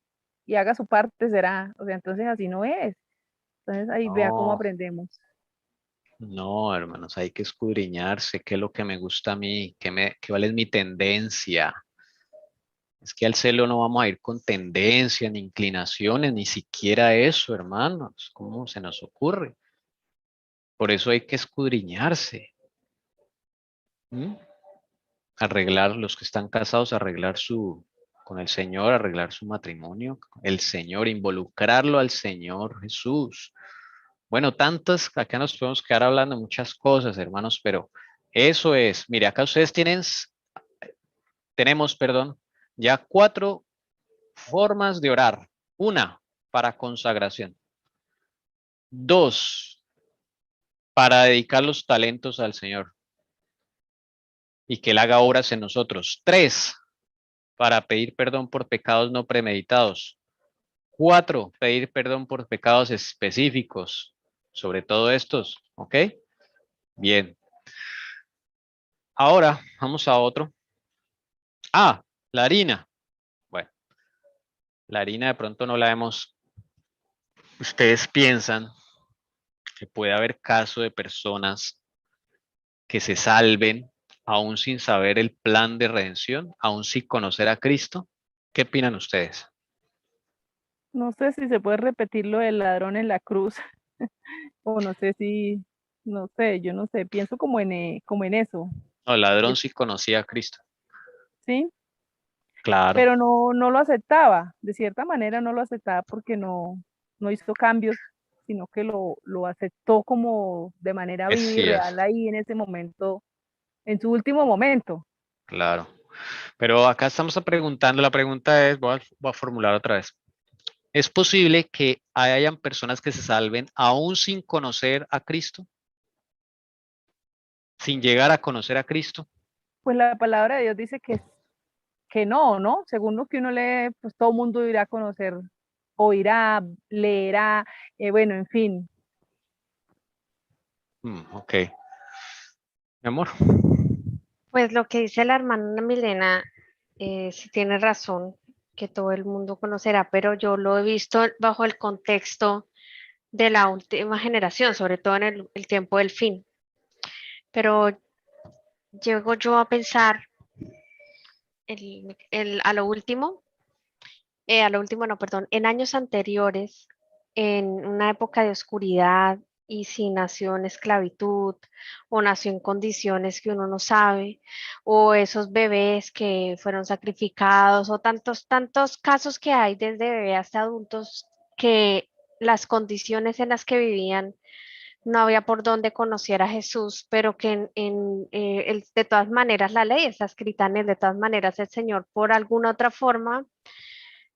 haga su parte, será, o sea, entonces así no es, entonces ahí vea cómo No, aprendemos. no, hermanos, hay que escudriñarse qué es lo que me gusta a mí, cuál es mi tendencia. Es que al celo no vamos a ir con tendencia, ni inclinaciones, ni siquiera eso, hermanos. ¿Cómo se nos ocurre? Por eso hay que escudriñarse. ¿Mm? Arreglar los que están casados, arreglar con el Señor, arreglar su matrimonio, el Señor, involucrarlo al Señor Jesús. Bueno, tantas, acá nos podemos quedar hablando de muchas cosas, hermanos, pero eso es, mire, acá ustedes tenemos, perdón, ya 4 formas de orar. Una, para consagración. 2, para dedicar los talentos al Señor y que Él haga obras en nosotros. 3, para pedir perdón por pecados no premeditados. 4, pedir perdón por pecados específicos, sobre todo estos, ¿ok? Bien, ahora vamos a otro. Ah, la harina. Bueno, la harina de pronto no la vemos. ¿Ustedes piensan que puede haber caso de personas que se salven aún sin saber el plan de redención, aún sin conocer a Cristo? ¿Qué opinan ustedes? No sé si se puede repetir lo del ladrón en la cruz, o no sé si, no sé, yo no sé, pienso como en eso, No, el ladrón que sí conocía a Cristo. sí, Claro, pero no, no lo aceptaba, de cierta manera no lo aceptaba porque no, no hizo cambios, sino que lo aceptó como de manera es viva y cierto, real ahí en ese momento, en su último momento. claro. Pero acá estamos preguntando, la pregunta es, voy a formular otra vez. ¿Es posible que hayan personas que se salven aún sin conocer a Cristo? Sin llegar a conocer a Cristo. Pues la palabra de Dios dice que no, ¿no? Según lo que uno lee, pues todo el mundo irá a conocer, oirá, leerá, bueno, en fin. Ok, mi amor. Pues lo que dice la hermana Milena, sí tiene razón, que todo el mundo conocerá, pero yo lo he visto bajo el contexto de la última generación, sobre todo en el tiempo del fin. Pero llego yo a pensar a lo último no, perdón, en años anteriores, en una época de oscuridad y si nació en esclavitud o nació en condiciones que uno no sabe, o esos bebés que fueron sacrificados, o tantos casos que hay desde bebés hasta adultos que las condiciones en las que vivían no había por dónde conocer a Jesús, pero que de todas maneras la ley está escrita en él, de todas maneras el Señor por alguna otra forma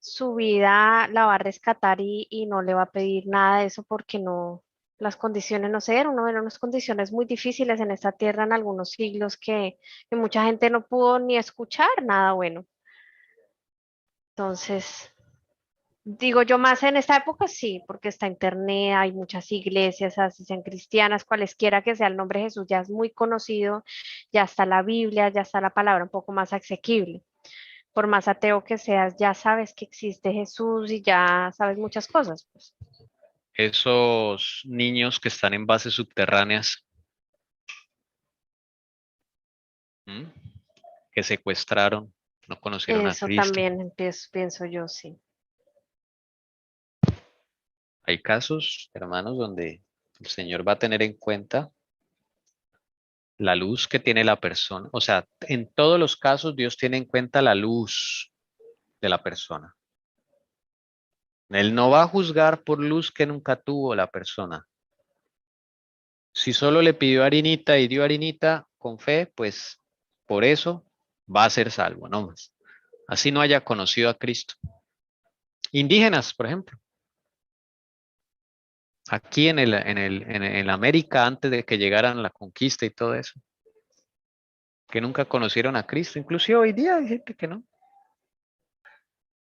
su vida la va a rescatar y no le va a pedir nada de eso porque no, las condiciones no se dieron, no eran unas condiciones muy difíciles en esta tierra en algunos siglos que mucha gente no pudo ni escuchar nada bueno. Entonces, digo yo más en esta época sí, porque está internet, hay muchas iglesias, así sean cristianas, cualesquiera que sea el nombre de Jesús, ya es muy conocido, ya está la Biblia, ya está la palabra un poco más asequible. Por más ateo que seas, ya sabes que existe Jesús y ya sabes muchas cosas, pues. Esos niños que están en bases subterráneas, ¿m? Que secuestraron, no conocieron a Eso Cristo. también pienso yo, sí. Hay casos, hermanos, donde el Señor va a tener en cuenta la luz que tiene la persona. O sea, en todos los casos Dios tiene en cuenta la luz de la persona. Él no va a juzgar por luz que nunca tuvo la persona. Si solo le pidió harinita y dio harinita con fe, pues por eso va a ser salvo, no más. Así no haya conocido a Cristo. Indígenas, por ejemplo. Aquí en América, antes de que llegaran la conquista y todo eso, que nunca conocieron a Cristo. Inclusive hoy día hay gente que no.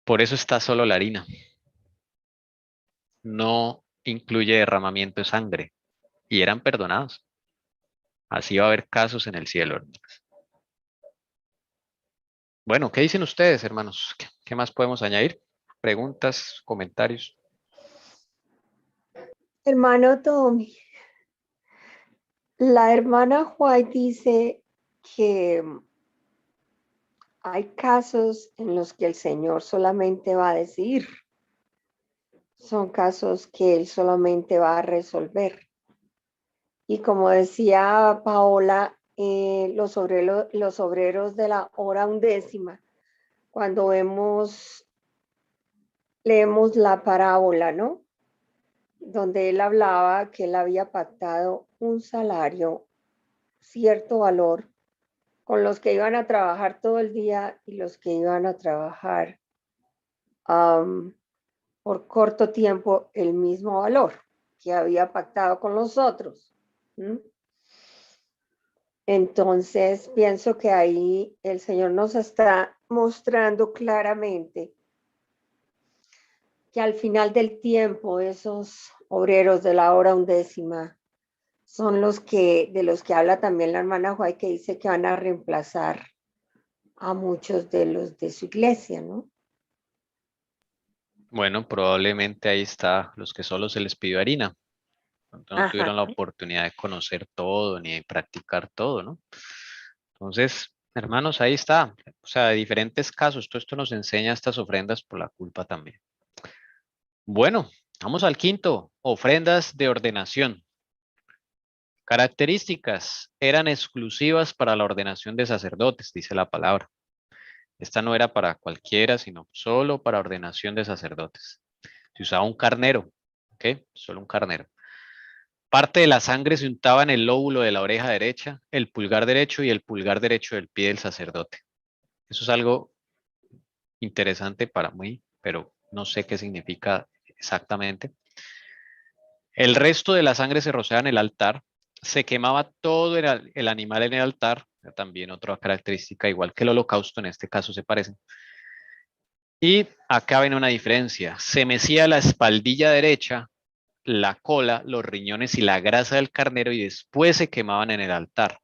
Por eso está solo la harina. No incluye derramamiento de sangre. Y eran perdonados. Así va a haber casos en el cielo, hermanos. Bueno, ¿qué dicen ustedes, hermanos? ¿Qué más podemos añadir? Preguntas, comentarios. Hermano Tommy, la hermana White dice que hay casos en los que el Señor solamente va a decir, son casos que Él solamente va a resolver. Y como decía Paola, los obreros de la hora undécima, cuando leemos la parábola, ¿no? Donde él hablaba que él había pactado un salario, cierto valor, con los que iban a trabajar todo el día y los que iban a trabajar por corto tiempo el mismo valor que había pactado con los otros. Entonces, pienso que ahí el Señor nos está mostrando claramente que al final del tiempo esos obreros de la hora undécima son de los que habla también la hermana White, que dice que van a reemplazar a muchos de los de su iglesia, ¿no? Bueno, probablemente ahí está los que solo se les pidió harina. No tuvieron la oportunidad de conocer todo ni de practicar todo, ¿no? Entonces, hermanos, ahí está. O sea, de diferentes casos. Todo esto nos enseña estas ofrendas por la culpa también. Bueno, vamos al quinto. Ofrendas de ordenación. Características. Eran exclusivas para la ordenación de sacerdotes, dice la palabra. Esta no era para cualquiera, sino solo para ordenación de sacerdotes. Se usaba un carnero, ¿ok? Solo un carnero. Parte de la sangre se untaba en el lóbulo de la oreja derecha, el pulgar derecho y el pulgar derecho del pie del sacerdote. Eso es algo interesante para mí, pero no sé qué significa exactamente. El resto de la sangre se rociaba en el altar, se quemaba todo el animal en el altar, también otra característica, igual que el holocausto, en este caso se parecen. Y acá viene una diferencia, se mecía la espaldilla derecha, la cola, los riñones y la grasa del carnero y después se quemaban en el altar.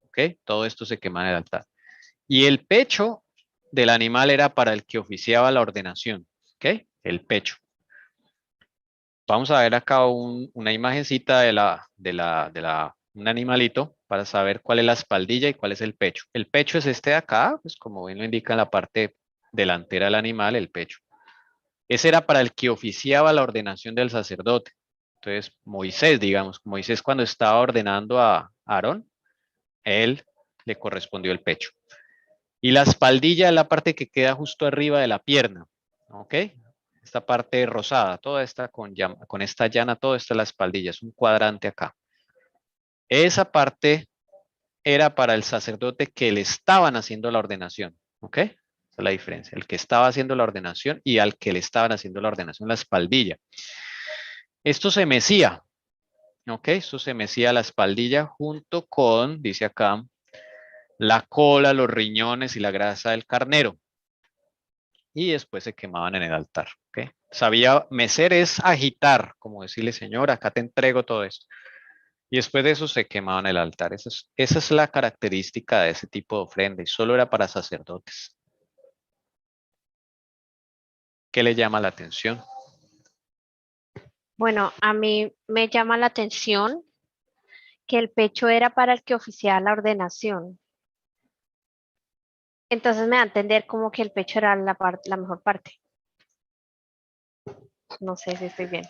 ¿Ok? Todo esto se quemaba en el altar. Y el pecho del animal era para el que oficiaba la ordenación. ¿Ok? El pecho. Vamos a ver acá una imagencita de un animalito. para saber cuál es la espaldilla y cuál es el pecho. El pecho es este de acá, pues como bien lo indica en la parte delantera del animal, el pecho. Ese era para el que oficiaba la ordenación del sacerdote. Entonces, Moisés, digamos, Moisés cuando estaba ordenando a Aarón, él le correspondió el pecho. Y la espaldilla es la parte que queda justo arriba de la pierna, ¿ok? Esta parte rosada, toda esta con esta llana, todo esto es la espaldilla, es un cuadrante acá. Esa parte era para el sacerdote que le estaban haciendo la ordenación, ¿ok? Esa es la diferencia, el que estaba haciendo la ordenación y al que le estaban haciendo la ordenación, la espaldilla. Esto se mecía, ¿ok? Esto se mecía la espaldilla junto con, dice acá, la cola, los riñones y la grasa del carnero. Y después se quemaban en el altar, ¿ok? Sabía, mecer es agitar, como decirle, Señor, acá te entrego todo esto. Y después de eso se quemaban en el altar. Esa es la característica de ese tipo de ofrenda y solo era para sacerdotes. ¿Qué le llama la atención? Bueno, a mí me llama la atención que el pecho era para el que oficiaba la ordenación. Entonces me da a entender como que el pecho era la mejor parte. No sé si estoy bien.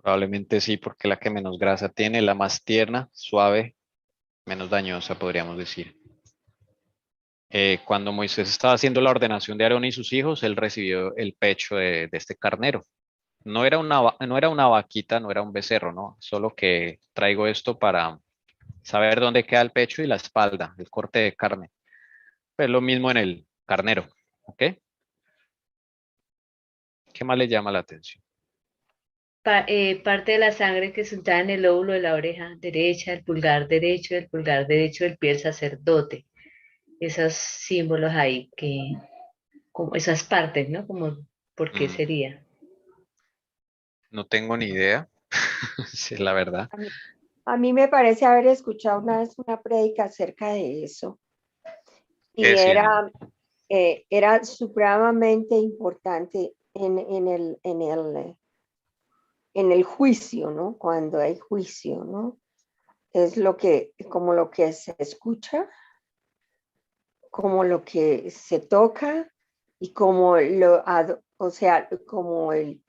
Probablemente sí, porque la que menos grasa tiene, la más tierna, suave, menos dañosa, podríamos decir. Cuando Moisés estaba haciendo la ordenación de Aarón y sus hijos, él recibió el pecho de este carnero. No era una vaquita, no era un becerro, ¿no? Solo que traigo esto para saber dónde queda el pecho y la espalda, el corte de carne. Pues lo mismo en el carnero, ¿ok? ¿Qué más le llama la atención? Parte de la sangre que se untaba en el lóbulo de la oreja derecha, el pulgar derecho del pie del sacerdote. Esos símbolos ahí como esas partes, ¿no? Como, ¿por qué Mm, sería? no tengo ni idea, si es la verdad. A mí me parece haber escuchado una vez una prédica acerca de eso. ¿Qué Y decían? era supremamente importante en el juicio, ¿no? Cuando hay juicio, ¿no? Es como lo que se escucha, como lo que se toca y como o sea, como el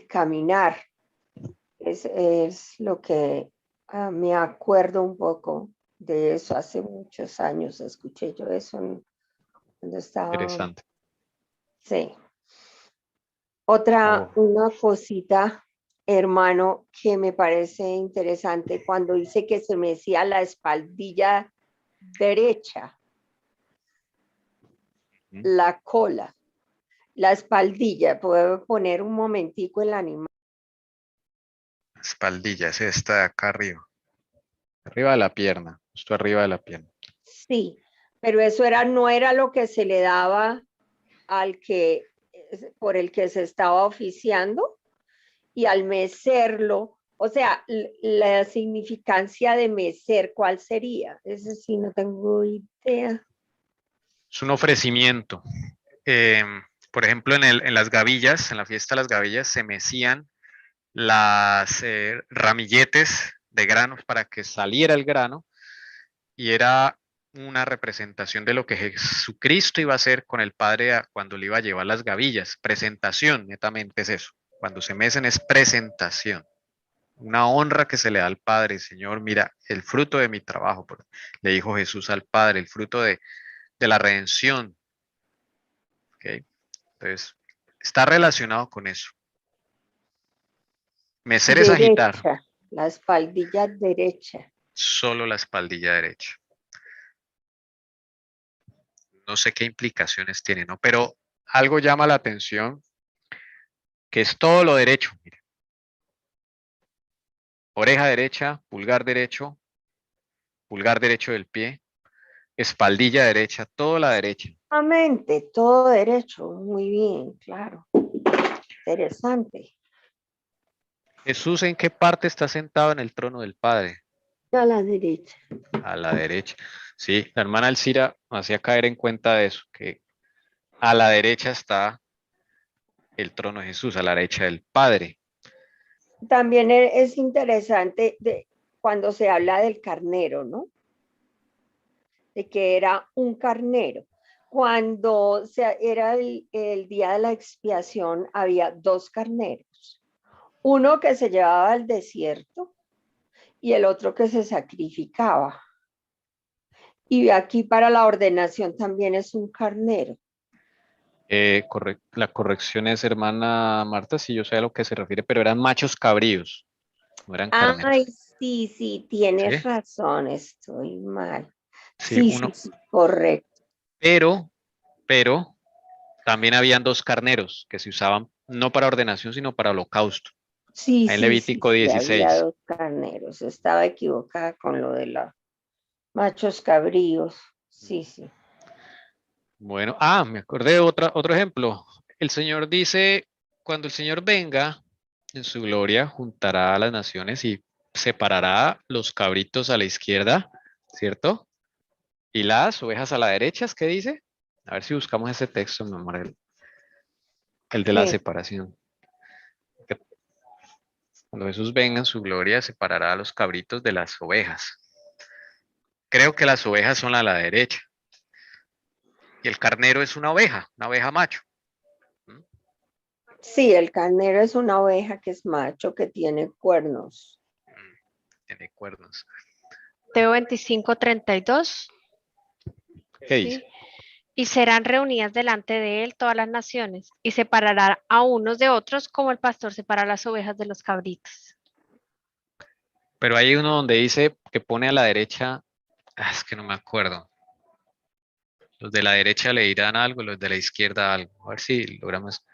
caminar. Es lo que me acuerdo un poco de eso. Hace muchos años escuché yo eso cuando estaba, Interesante. sí. Oh, Una cosita, hermano, que me parece interesante cuando dice que se me decía la espaldilla derecha, mm, la cola, la espaldilla. Puedo poner un momentico el animal. espaldilla, es esta de acá arriba. Arriba de la pierna, justo arriba de la pierna. Sí, pero eso no era lo que se le daba por el que se estaba oficiando, y al mecerlo, o sea, la significancia de mecer, ¿cuál sería? Ese sí no tengo idea. Es un ofrecimiento. Por ejemplo, en las gavillas, en la fiesta de las gavillas, se mecían las ramilletes de granos para que saliera el grano y era una representación de lo que Jesucristo iba a hacer con el Padre cuando le iba a llevar las gavillas. Presentación, netamente es eso. Cuando se mecen es presentación. Una honra que se le da al Padre. Señor, mira, el fruto de mi trabajo, le dijo Jesús al Padre, el fruto de la redención. ¿Ok? Entonces, está relacionado con eso. Mecer es agitar, Derecha, la espaldilla derecha. solo la espaldilla derecha. No sé qué implicaciones tiene, ¿no? Pero algo llama la atención, que es todo lo derecho. Mire. Oreja derecha, pulgar derecho del pie, espaldilla derecha, toda la derecha. Exactamente, todo derecho, muy bien, claro. Interesante. Jesús, ¿en qué parte está sentado en el trono del Padre? A la derecha. A la derecha. Sí, la hermana Alcira hacía caer en cuenta de eso, que a la derecha está el trono de Jesús, a la derecha del Padre. También es interesante cuando se habla del carnero, ¿no? de que era un carnero. Cuando era el día de la expiación, había 2 carneros. Uno que se llevaba al desierto y el otro que se sacrificaba. Y aquí para la ordenación también es un carnero. La corrección es, hermana Marta, si yo sé a lo que se refiere, pero eran machos cabríos, no eran carneros. Ay, sí, tienes ¿Sí? razón, estoy mal. Sí, Sí, correcto. pero también habían 2 carneros que se usaban no para ordenación, sino para holocausto. Ahí en Levítico Había 16. 2 carneros. Estaba equivocada con lo de los machos cabríos. Sí. Bueno, me acordé de otro ejemplo. El Señor dice, cuando el Señor venga en su gloria, juntará a las naciones y separará los cabritos a la izquierda, ¿cierto? Y las ovejas a la derecha, ¿qué dice? A ver si buscamos ese texto, mi amor, el de la Sí. separación. Cuando Jesús venga en su gloria, separará a los cabritos de las ovejas. Creo que las ovejas son a la derecha. Y el carnero es una oveja macho. Sí, el carnero es una oveja que es macho, que tiene cuernos. Tiene cuernos. Mateo 25:32. ¿Qué dice? ¿Sí? Y serán reunidas delante de él todas las naciones, y separará a unos de otros como el pastor separa las ovejas de los cabritos. Pero hay uno donde dice que pone a la derecha, es que no me acuerdo. Los de la derecha le dirán algo, los de la izquierda algo. A ver si logramos.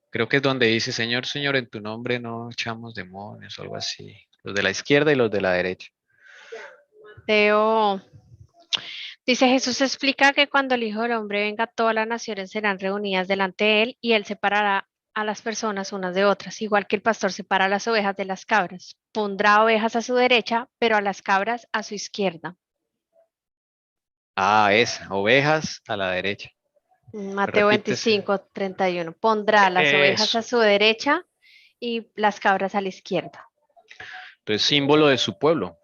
Creo que es donde dice, Señor, Señor, en tu nombre no echamos demonios o algo así. Los de la izquierda y los de la derecha. Mateo dice: Jesús explica que cuando el Hijo del Hombre venga, todas las naciones serán reunidas delante de él y él separará a las personas unas de otras, igual que el pastor separa las ovejas de las cabras. Pondrá ovejas a su derecha, pero a las cabras a su izquierda. Ovejas a la derecha. Mateo Repites. 25:31. Pondrá las ovejas a Eso. su derecha y las cabras a la izquierda. Entonces, símbolo de su pueblo.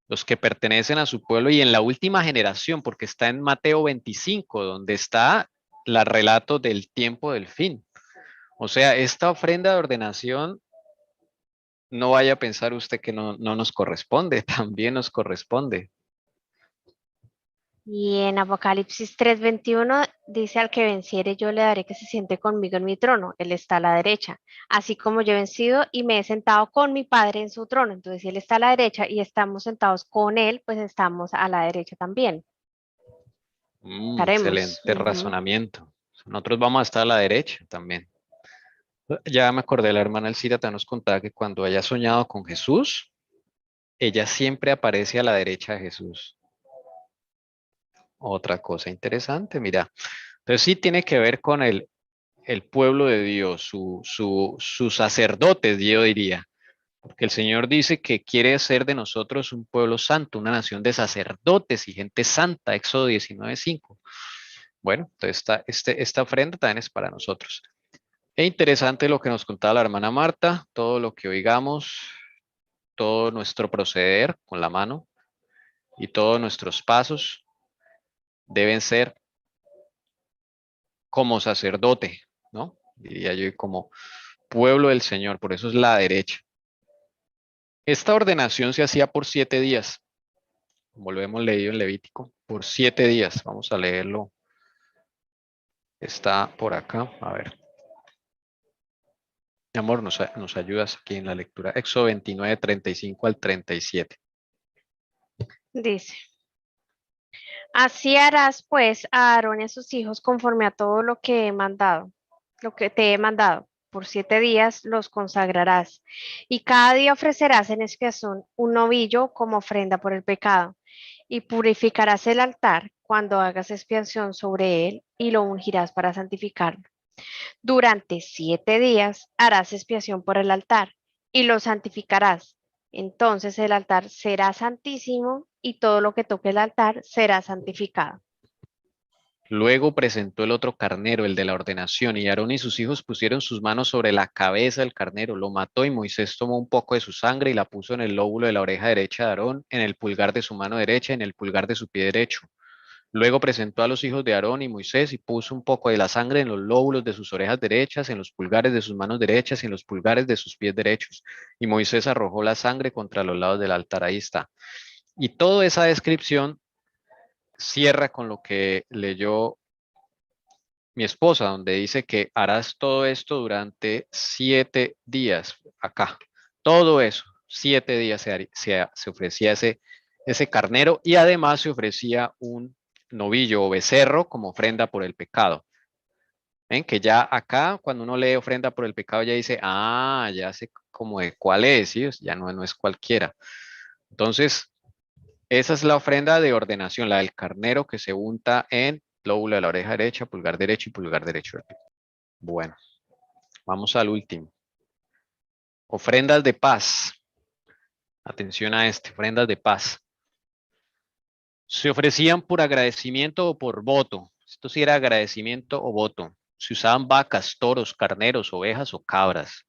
Los que pertenecen a su pueblo y en la última generación, porque está en Mateo 25, donde está el relato del tiempo del fin. O sea, esta ofrenda de ordenación, no vaya a pensar usted que no nos corresponde, también nos corresponde. Y en Apocalipsis 3:21 dice: al que venciere yo le daré que se siente conmigo en mi trono. Él está a la derecha, así como yo he vencido y me he sentado con mi Padre en su trono. Entonces, si Él está a la derecha y estamos sentados con Él, pues estamos a la derecha también. Estaremos. Excelente razonamiento. Nosotros vamos a estar a la derecha también. Ya me acordé, la hermana Elcira nos contaba que cuando haya soñado con Jesús, ella siempre aparece a la derecha de Jesús. Otra cosa interesante, mira. Entonces sí tiene que ver con el pueblo de Dios, sus sacerdotes, yo diría. Porque el Señor dice que quiere hacer de nosotros un pueblo santo, una nación de sacerdotes y gente santa, Éxodo 19:5. Bueno, entonces esta ofrenda también es para nosotros. Es interesante lo que nos contaba la hermana Marta, todo lo que oigamos, todo nuestro proceder con la mano y todos nuestros pasos deben ser como sacerdote, ¿no? Diría yo, como pueblo del Señor, por eso es la derecha. Esta ordenación se hacía por 7 días, como lo hemos leído en Levítico, por 7 días. Vamos a leerlo. Está por acá, a ver. Mi amor, nos ayudas aquí en la lectura. Éxodo 29, 35 al 37. Dice: así harás pues a Aarón y a sus hijos conforme a todo lo que he mandado, lo que te he mandado. Por 7 días los consagrarás, y cada día ofrecerás en expiación un novillo como ofrenda por el pecado, y purificarás el altar cuando hagas expiación sobre él, y lo ungirás para santificarlo. Durante 7 días harás expiación por el altar, y lo santificarás. Entonces el altar será santísimo, y todo lo que toque el altar será santificado. Luego presentó el otro carnero, el de la ordenación, y Aarón y sus hijos pusieron sus manos sobre la cabeza del carnero, lo mató y Moisés tomó un poco de su sangre y la puso en el lóbulo de la oreja derecha de Aarón, en el pulgar de su mano derecha y en el pulgar de su pie derecho. Luego presentó a los hijos de Aarón y Moisés y puso un poco de la sangre en los lóbulos de sus orejas derechas, en los pulgares de sus manos derechas y en los pulgares de sus pies derechos. Y Moisés arrojó la sangre contra los lados del altar. Ahí está. Y toda esa descripción cierra con lo que leyó mi esposa, donde dice que harás todo esto durante 7 días. Acá, todo eso, 7 días se ofrecía ese carnero y además se ofrecía un novillo o becerro como ofrenda por el pecado. ¿Ven? Que ya acá, cuando uno lee ofrenda por el pecado, ya dice, ya sé como de cuál es, ¿sí? Ya no es cualquiera. Entonces, esa es la ofrenda de ordenación, la del carnero que se unta en lóbulo de la oreja derecha, pulgar derecho y pulgar derecho del pie. Bueno, vamos al último. Ofrendas de paz. Atención a ofrendas de paz. Se ofrecían por agradecimiento o por voto. Esto sí era agradecimiento o voto. Se usaban vacas, toros, carneros, ovejas o cabras.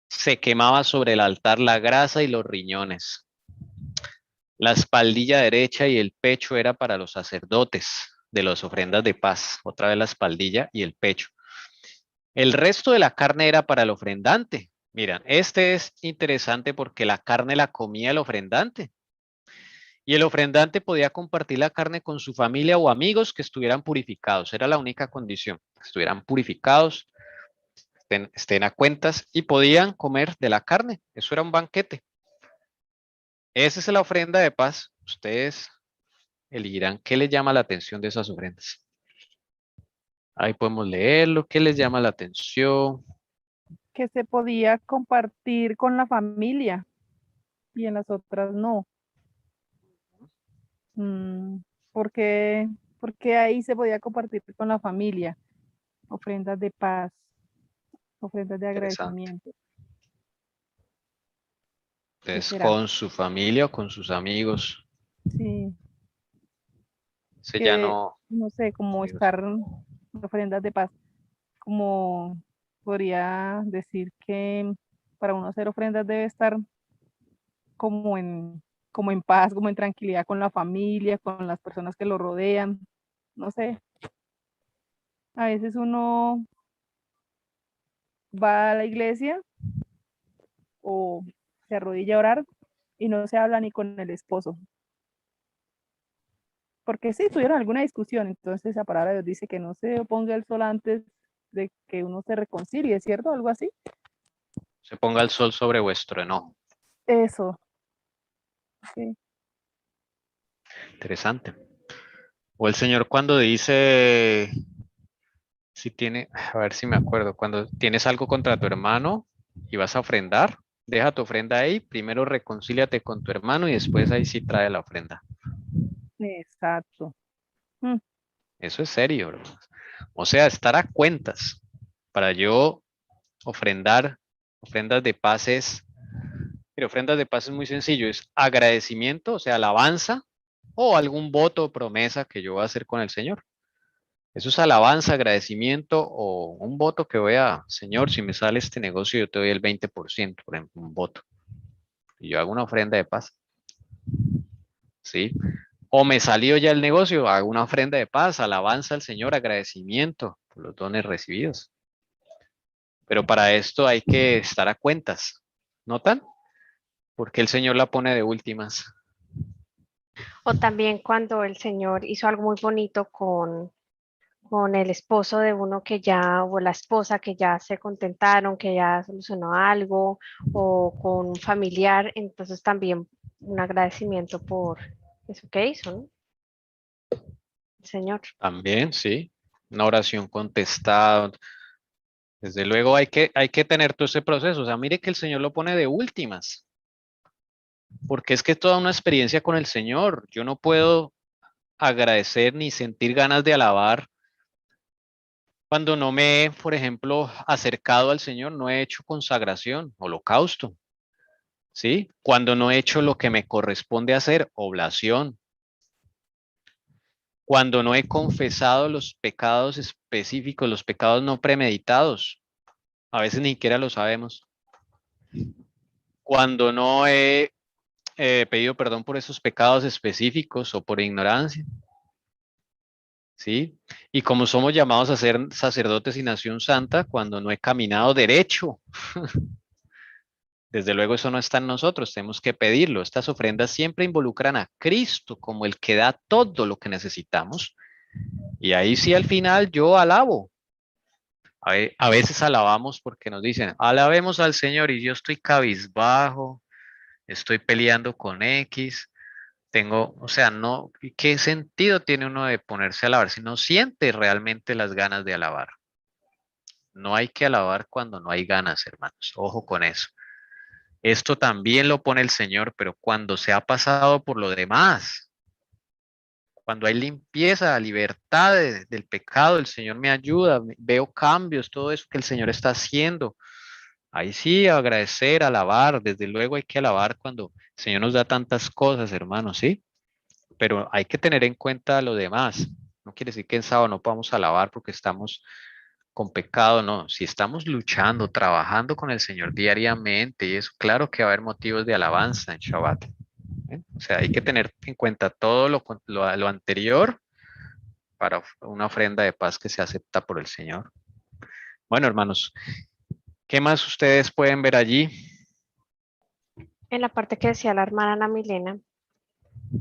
Se quemaba sobre el altar la grasa y los riñones. La espaldilla derecha y el pecho era para los sacerdotes de las ofrendas de paz. Otra vez la espaldilla y el pecho. El resto de la carne era para el ofrendante. Miren, este es interesante porque la carne la comía el ofrendante. Y el ofrendante podía compartir la carne con su familia o amigos que estuvieran purificados. Era la única condición. Que estuvieran purificados, estén a cuentas y podían comer de la carne. Eso era un banquete. Esa es la ofrenda de paz. Ustedes elegirán qué les llama la atención de esas ofrendas. Ahí podemos leerlo. ¿Qué les llama la atención? Que se podía compartir con la familia y en las otras no. ¿Por qué ahí se podía compartir con la familia? Ofrendas de paz, ofrendas de Interesante. agradecimiento. Entonces, será? con su familia o con sus amigos. Sí, Se ya que no. no sé, como amigos. estar ofrendas de paz, como podría decir que para uno hacer ofrendas debe estar como en paz, como en tranquilidad con la familia, con las personas que lo rodean, no sé. A veces uno va a la iglesia o se arrodilla a orar y no se habla ni con el esposo. Porque sí, tuvieron alguna discusión, entonces la palabra de Dios dice que no se oponga el sol antes de que uno se reconcilie, ¿cierto? Algo así. Se ponga el sol sobre vuestro enojo. Eso. Sí. Interesante. O el Señor cuando dice, si tiene, a ver si me acuerdo, cuando tienes algo contra tu hermano y vas a ofrendar, deja tu ofrenda ahí, primero reconcíliate con tu hermano y después ahí sí trae la ofrenda. Exacto. Eso es serio, hermanos. O sea, estar a cuentas para yo ofrendar ofrendas de paz es, pero ofrendas de paz es muy sencillo, es agradecimiento, o sea, alabanza o algún voto o promesa que yo voy a hacer con el Señor. Eso es alabanza, agradecimiento o un voto que voy a, Señor, si me sale este negocio, yo te doy el 20%, por ejemplo, un voto. Y yo hago una ofrenda de paz. ¿Sí? O me salió ya el negocio, hago una ofrenda de paz, alabanza al Señor, agradecimiento por los dones recibidos. Pero para esto hay que estar a cuentas. ¿Notan? Porque el Señor la pone de últimas. O también cuando el Señor hizo algo muy bonito con el esposo de uno que ya, o la esposa que ya se contentaron, que ya solucionó algo, o con un familiar, entonces también un agradecimiento por eso que hizo, ¿no? El Señor. También, sí. Una oración contestada. Desde luego hay que tener todo ese proceso. O sea, mire que el Señor lo pone de últimas. Porque es que es toda una experiencia con el Señor. Yo no puedo agradecer ni sentir ganas de alabar cuando no me he, por ejemplo, acercado al Señor, no he hecho consagración, holocausto, ¿sí? Cuando no he hecho lo que me corresponde hacer, oblación. Cuando no he confesado los pecados específicos, los pecados no premeditados. A veces ni siquiera lo sabemos. Cuando no he pedido perdón por esos pecados específicos o por ignorancia. ¿Sí? Y como somos llamados a ser sacerdotes y nación santa, cuando no he caminado derecho. Desde luego eso no está en nosotros, tenemos que pedirlo. Estas ofrendas siempre involucran a Cristo como el que da todo lo que necesitamos. Y ahí sí al final yo alabo. A veces alabamos porque nos dicen, alabemos al Señor y yo estoy cabizbajo, estoy peleando con X, tengo, o sea, no, ¿qué sentido tiene uno de ponerse a alabar si no siente realmente las ganas de alabar? No hay que alabar cuando no hay ganas, hermanos. Ojo con eso. Esto también lo pone el Señor, pero cuando se ha pasado por lo demás, cuando hay limpieza, libertad del pecado, el Señor me ayuda, veo cambios, todo eso que el Señor está haciendo. Ahí sí, agradecer, alabar. Desde luego hay que alabar cuando el Señor nos da tantas cosas, hermanos, ¿sí? Pero hay que tener en cuenta lo demás. No quiere decir que en sábado no podamos alabar porque estamos con pecado, no. Si estamos luchando, trabajando con el Señor diariamente, y eso, claro que va a haber motivos de alabanza en Shabbat. ¿Eh? O sea, hay que tener en cuenta todo lo anterior para una ofrenda de paz que se acepta por el Señor. Bueno, hermanos, ¿qué más ustedes pueden ver allí? En la parte que decía la hermana Ana Milena,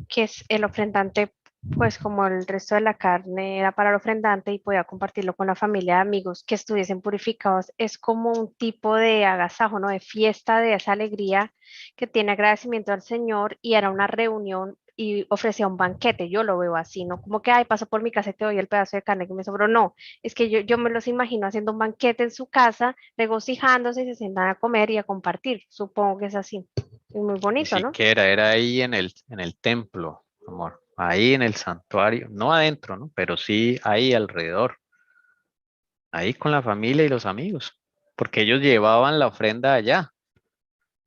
que es el ofrendante, pues como el resto de la carne era para el ofrendante y podía compartirlo con la familia de amigos que estuviesen purificados, es como un tipo de agasajo, ¿no? De fiesta, de esa alegría que tiene agradecimiento al Señor y era una reunión y ofrecía un banquete, yo lo veo así, ¿no? Como que, ay, paso por mi casa y te doy el pedazo de carne que me sobró, no, es que yo me los imagino haciendo un banquete en su casa, regocijándose y se sientan a comer y a compartir, supongo que es así, es muy Ni bonito, ¿no? siquiera, era ahí en el templo, amor, ahí en el santuario, no adentro, ¿no? Pero sí ahí alrededor, ahí con la familia y los amigos, porque ellos llevaban la ofrenda allá,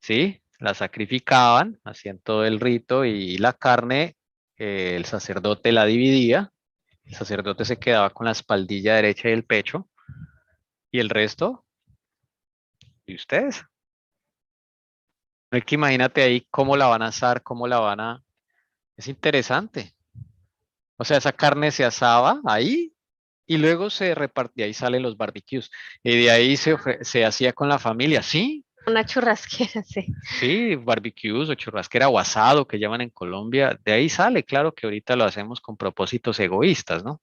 ¿sí? La sacrificaban, hacían todo el rito y la carne, el sacerdote la dividía, el sacerdote se quedaba con la espaldilla derecha y el pecho, y el resto, ¿y ustedes? No hay que imagínate ahí cómo la van a asar, cómo la van a... Es interesante. O sea, esa carne se asaba ahí y luego se repartía, ahí salen los barbecues. Y de ahí se hacía con la familia, sí, Una churrasquera, sí. sí, barbecues o churrasquera o asado que llaman en Colombia. De ahí sale, claro que ahorita lo hacemos con propósitos egoístas, ¿no?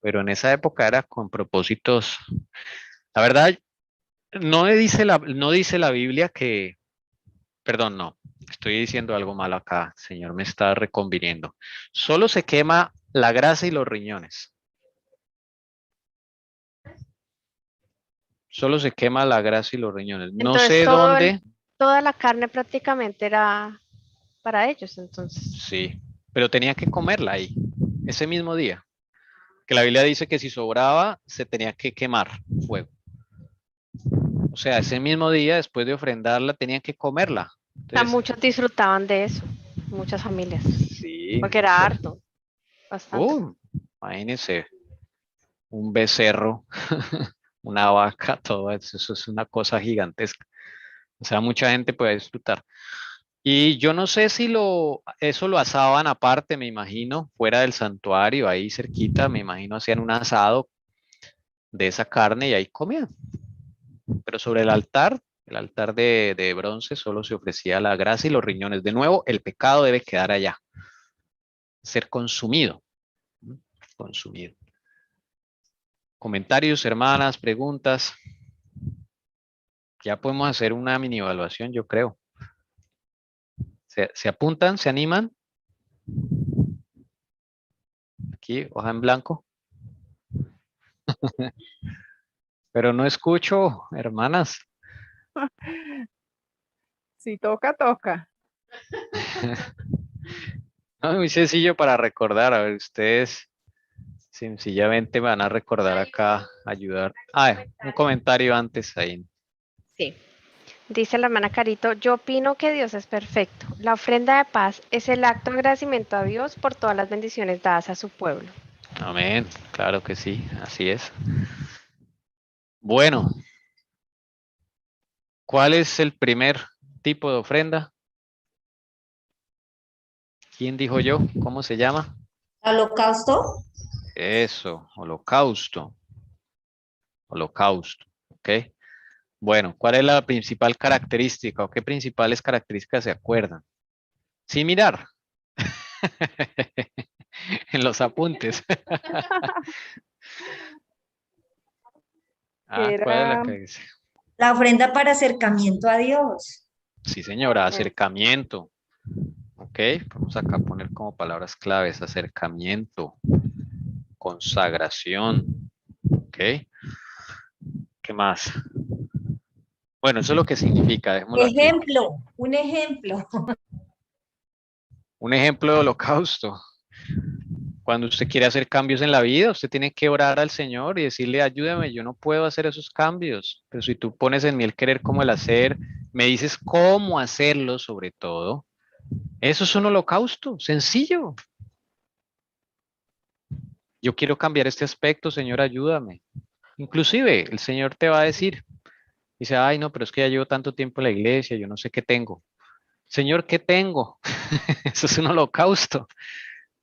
Pero en esa época era con propósitos, la verdad, no dice la Biblia que, perdón, no, estoy diciendo algo malo acá, Señor, me está reconviniendo. Solo se quema la grasa y los riñones. Solo se quema la grasa y los riñones. No Entonces, sé dónde, toda la carne prácticamente era para ellos, entonces. sí, pero tenía que comerla ahí, ese mismo día. Que la Biblia dice que si sobraba, se tenía que quemar fuego. O sea, ese mismo día, después de ofrendarla, tenían que comerla. O sea, Entonces, muchos disfrutaban de eso, muchas familias, sí, porque era harto, bastante. imagínense, un becerro, una vaca, todo eso es una cosa gigantesca. O sea, mucha gente puede disfrutar. Y yo no sé si eso lo asaban aparte, me imagino, fuera del santuario, ahí cerquita, me imagino hacían un asado de esa carne y ahí comían. Pero sobre el altar de bronce, solo se ofrecía la grasa y los riñones. De nuevo, el pecado debe quedar allá, ser consumido, ¿no? Consumido. Comentarios, hermanas, preguntas. Ya podemos hacer una mini evaluación, yo creo. ¿Se apuntan? ¿Se animan? Aquí, hoja en blanco. Pero no escucho, hermanas. Si toca, toca. No, muy sencillo para recordar. A ver, ustedes sencillamente van a recordar acá, ayudar. Ah, un comentario antes ahí. Sí. Dice la hermana Carito, yo opino que Dios es perfecto. La ofrenda de paz es el acto de agradecimiento a Dios por todas las bendiciones dadas a su pueblo. Amén. Claro que sí, así es. Bueno, ¿cuál es el primer tipo de ofrenda? ¿Quién dijo yo? ¿Cómo se llama? Holocausto. Eso, holocausto. Holocausto, ¿ok? Bueno, ¿cuál es la principal característica o qué principales características se acuerdan? Sin mirar. En los apuntes. ¿Cuál es la Era que dice? La ofrenda para acercamiento a Dios. Sí, señora, acercamiento. Ok, vamos acá a poner como palabras claves, acercamiento, consagración. Ok, ¿qué más? Bueno, eso es lo que significa, dejémoslo aquí. Ejemplo, un ejemplo. Un ejemplo de holocausto. Cuando usted quiere hacer cambios en la vida, usted tiene que orar al Señor y decirle, ayúdame, yo no puedo hacer esos cambios. Pero si tú pones en mí el querer como el hacer, me dices cómo hacerlo sobre todo. Eso es un holocausto, sencillo. Yo quiero cambiar este aspecto, Señor, ayúdame. Inclusive el Señor te va a decir, dice, ay, no, pero es que ya llevo tanto tiempo en la iglesia, yo no sé qué tengo. Señor, ¿qué tengo? Eso es un holocausto.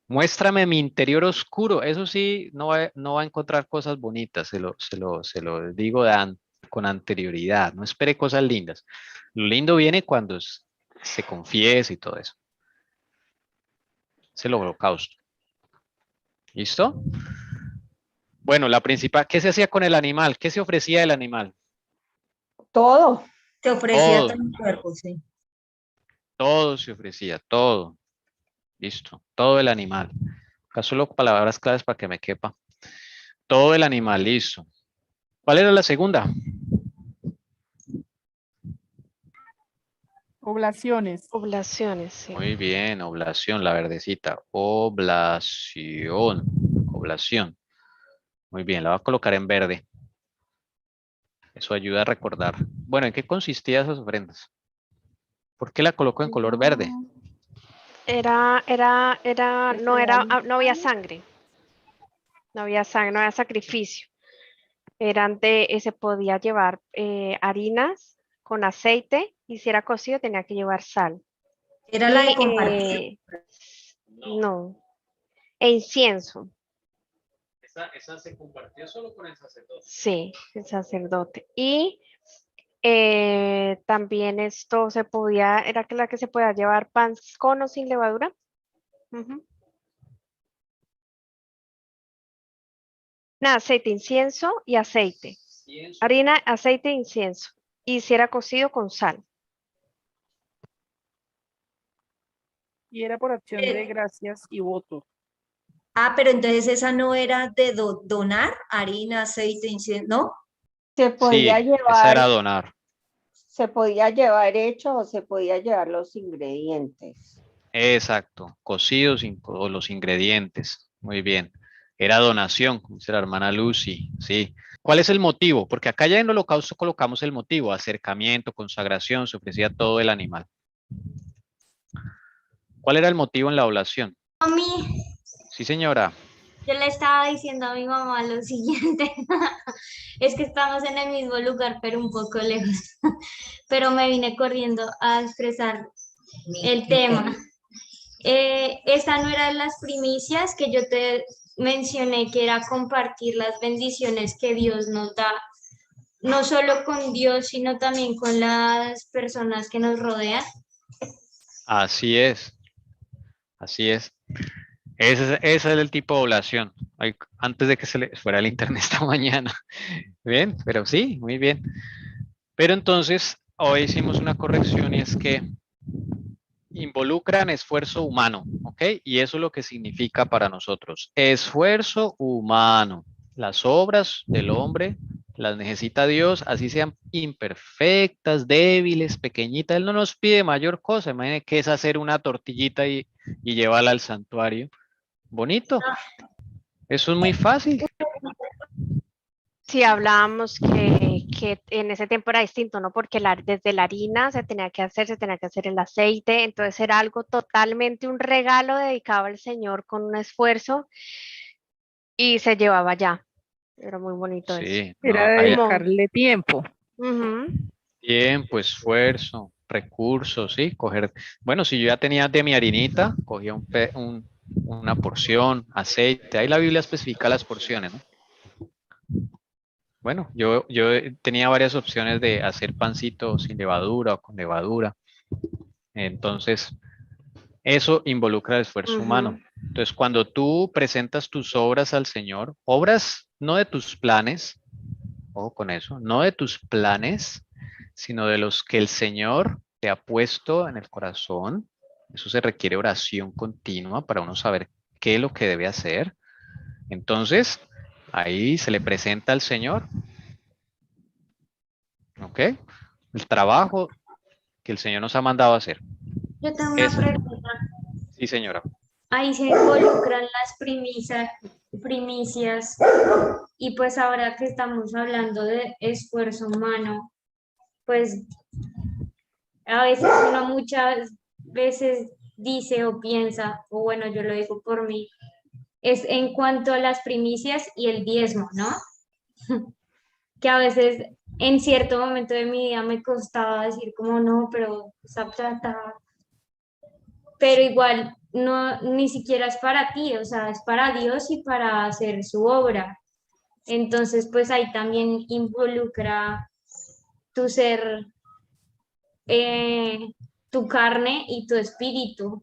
Muéstrame mi interior oscuro. Eso sí, no va a encontrar cosas bonitas, se lo digo con anterioridad. No espere cosas lindas. Lo lindo viene cuando se confiesa y todo eso. Es el holocausto. ¿Listo? Bueno, la principal, ¿qué se hacía con el animal? ¿Qué se ofrecía el animal? Todo. Te ofrecía Todo, todo el cuerpo, sí. todo se ofrecía, todo. Listo, todo el animal. Acá solo palabras claves para que me quepa. Todo el animal, listo. ¿Cuál era la segunda? oblaciones. Oblaciones, sí. Muy bien, oblación, la verdecita. Oblación, oblación. Muy bien, la voy a colocar en verde. Eso ayuda a recordar. Bueno, ¿en qué consistían esas ofrendas? ¿Por qué la coloco en color verde? No había sangre. No había sangre, no había sacrificio. Se podía llevar harinas con aceite y si era cocido tenía que llevar sal. Era la de compartir. No, e incienso. Esa se compartió solo con el sacerdote. Sí, el sacerdote. Y también esto se podía, era que la que se podía llevar pan con o sin levadura. Ujú. Nada, aceite, incienso y aceite. Harina, aceite e incienso. Y si era cocido con sal. Y era por acción de gracias y voto. Pero entonces esa no era de donar harina, aceite, incienso, ¿no? Se podía Sí, esa era llevar, donar. se podía llevar hecho o se podía llevar los ingredientes. Exacto, cocidos o los ingredientes. Muy bien. Era donación, como dice la hermana Lucy. Sí. ¿Cuál es el motivo? Porque acá ya en holocausto colocamos el motivo, acercamiento, consagración, se ofrecía todo el animal. ¿Cuál era el motivo en la oblación? Mami, Sí, señora. yo le estaba diciendo a mi mamá lo siguiente, es que estamos en el mismo lugar, pero un poco lejos, pero me vine corriendo a expresar el tema. Esta no era de las primicias que yo te mencioné, que era compartir las bendiciones que Dios nos da, no solo con Dios, sino también con las personas que nos rodean. Así es. Así es. Ese es el tipo de oblación. Antes de que se le fuera el internet esta mañana. Bien, pero sí, muy bien. Pero entonces, hoy hicimos una corrección y es que involucran esfuerzo humano, ¿ok? Y eso es lo que significa para nosotros. Esfuerzo humano. Las obras del hombre las necesita Dios, así sean imperfectas, débiles, pequeñitas. Él no nos pide mayor cosa. Imagínense que es hacer una tortillita y llevarla al santuario. Bonito. Eso es muy fácil. Sí, hablábamos que en ese tiempo era distinto, ¿no? Porque desde la harina se tenía que hacer el aceite, entonces era algo totalmente un regalo dedicado al Señor con un esfuerzo y se llevaba ya. Era muy bonito eso. Sí, Era no, hay Como- dedicarle tiempo. Ujú. tiempo, esfuerzo, recursos, sí, coger, bueno, si yo ya tenía de mi harinita, cogía una porción, aceite, ahí la Biblia especifica las porciones, ¿no? Bueno, yo tenía varias opciones de hacer pancito sin levadura o con levadura, entonces eso involucra el esfuerzo humano. Ujú. Entonces, cuando tú presentas tus obras al Señor, obras no de tus planes, ojo con eso, no de tus planes, sino de los que el Señor te ha puesto en el corazón. Eso se requiere oración continua para uno saber qué es lo que debe hacer. Entonces, ahí se le presenta al Señor, ¿ok? El trabajo que el Señor nos ha mandado a hacer. Yo tengo una Eso. pregunta. Sí, señora. Ahí se involucran las primicias y pues ahora que estamos hablando de esfuerzo humano, pues a veces uno muchas veces dice o piensa, o bueno, yo lo digo por mí, es en cuanto a las primicias y el diezmo, ¿no? Que a veces en cierto momento de mi vida me costaba decir como no, pero esa plata, pero igual no, ni siquiera es para ti, o sea, es para Dios y para hacer su obra. Entonces, pues ahí también involucra tu ser, tu carne y tu espíritu.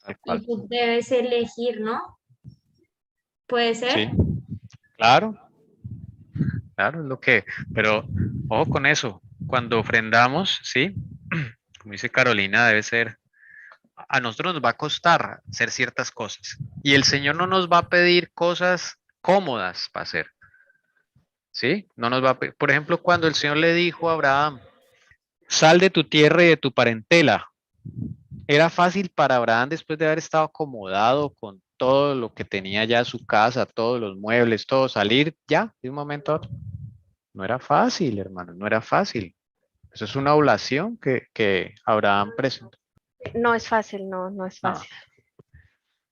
Tal Y cual. tú debes elegir, ¿no? ¿Puede Sí, ser? claro, claro, es lo que, pero ojo con eso, cuando ofrendamos, sí, como dice Carolina, debe ser, a nosotros nos va a costar hacer ciertas cosas y el Señor no nos va a pedir cosas cómodas para hacer, ¿sí? No nos va a por ejemplo, cuando el Señor le dijo a Abraham, sal de tu tierra y de tu parentela, era fácil para Abraham después de haber estado acomodado con todo lo que tenía ya su casa, todos los muebles, todo, salir ya de un momento a otro. No era fácil, hermano, no era fácil. Eso es una oblación que Abraham presentó. No es fácil, no, no es No, fácil.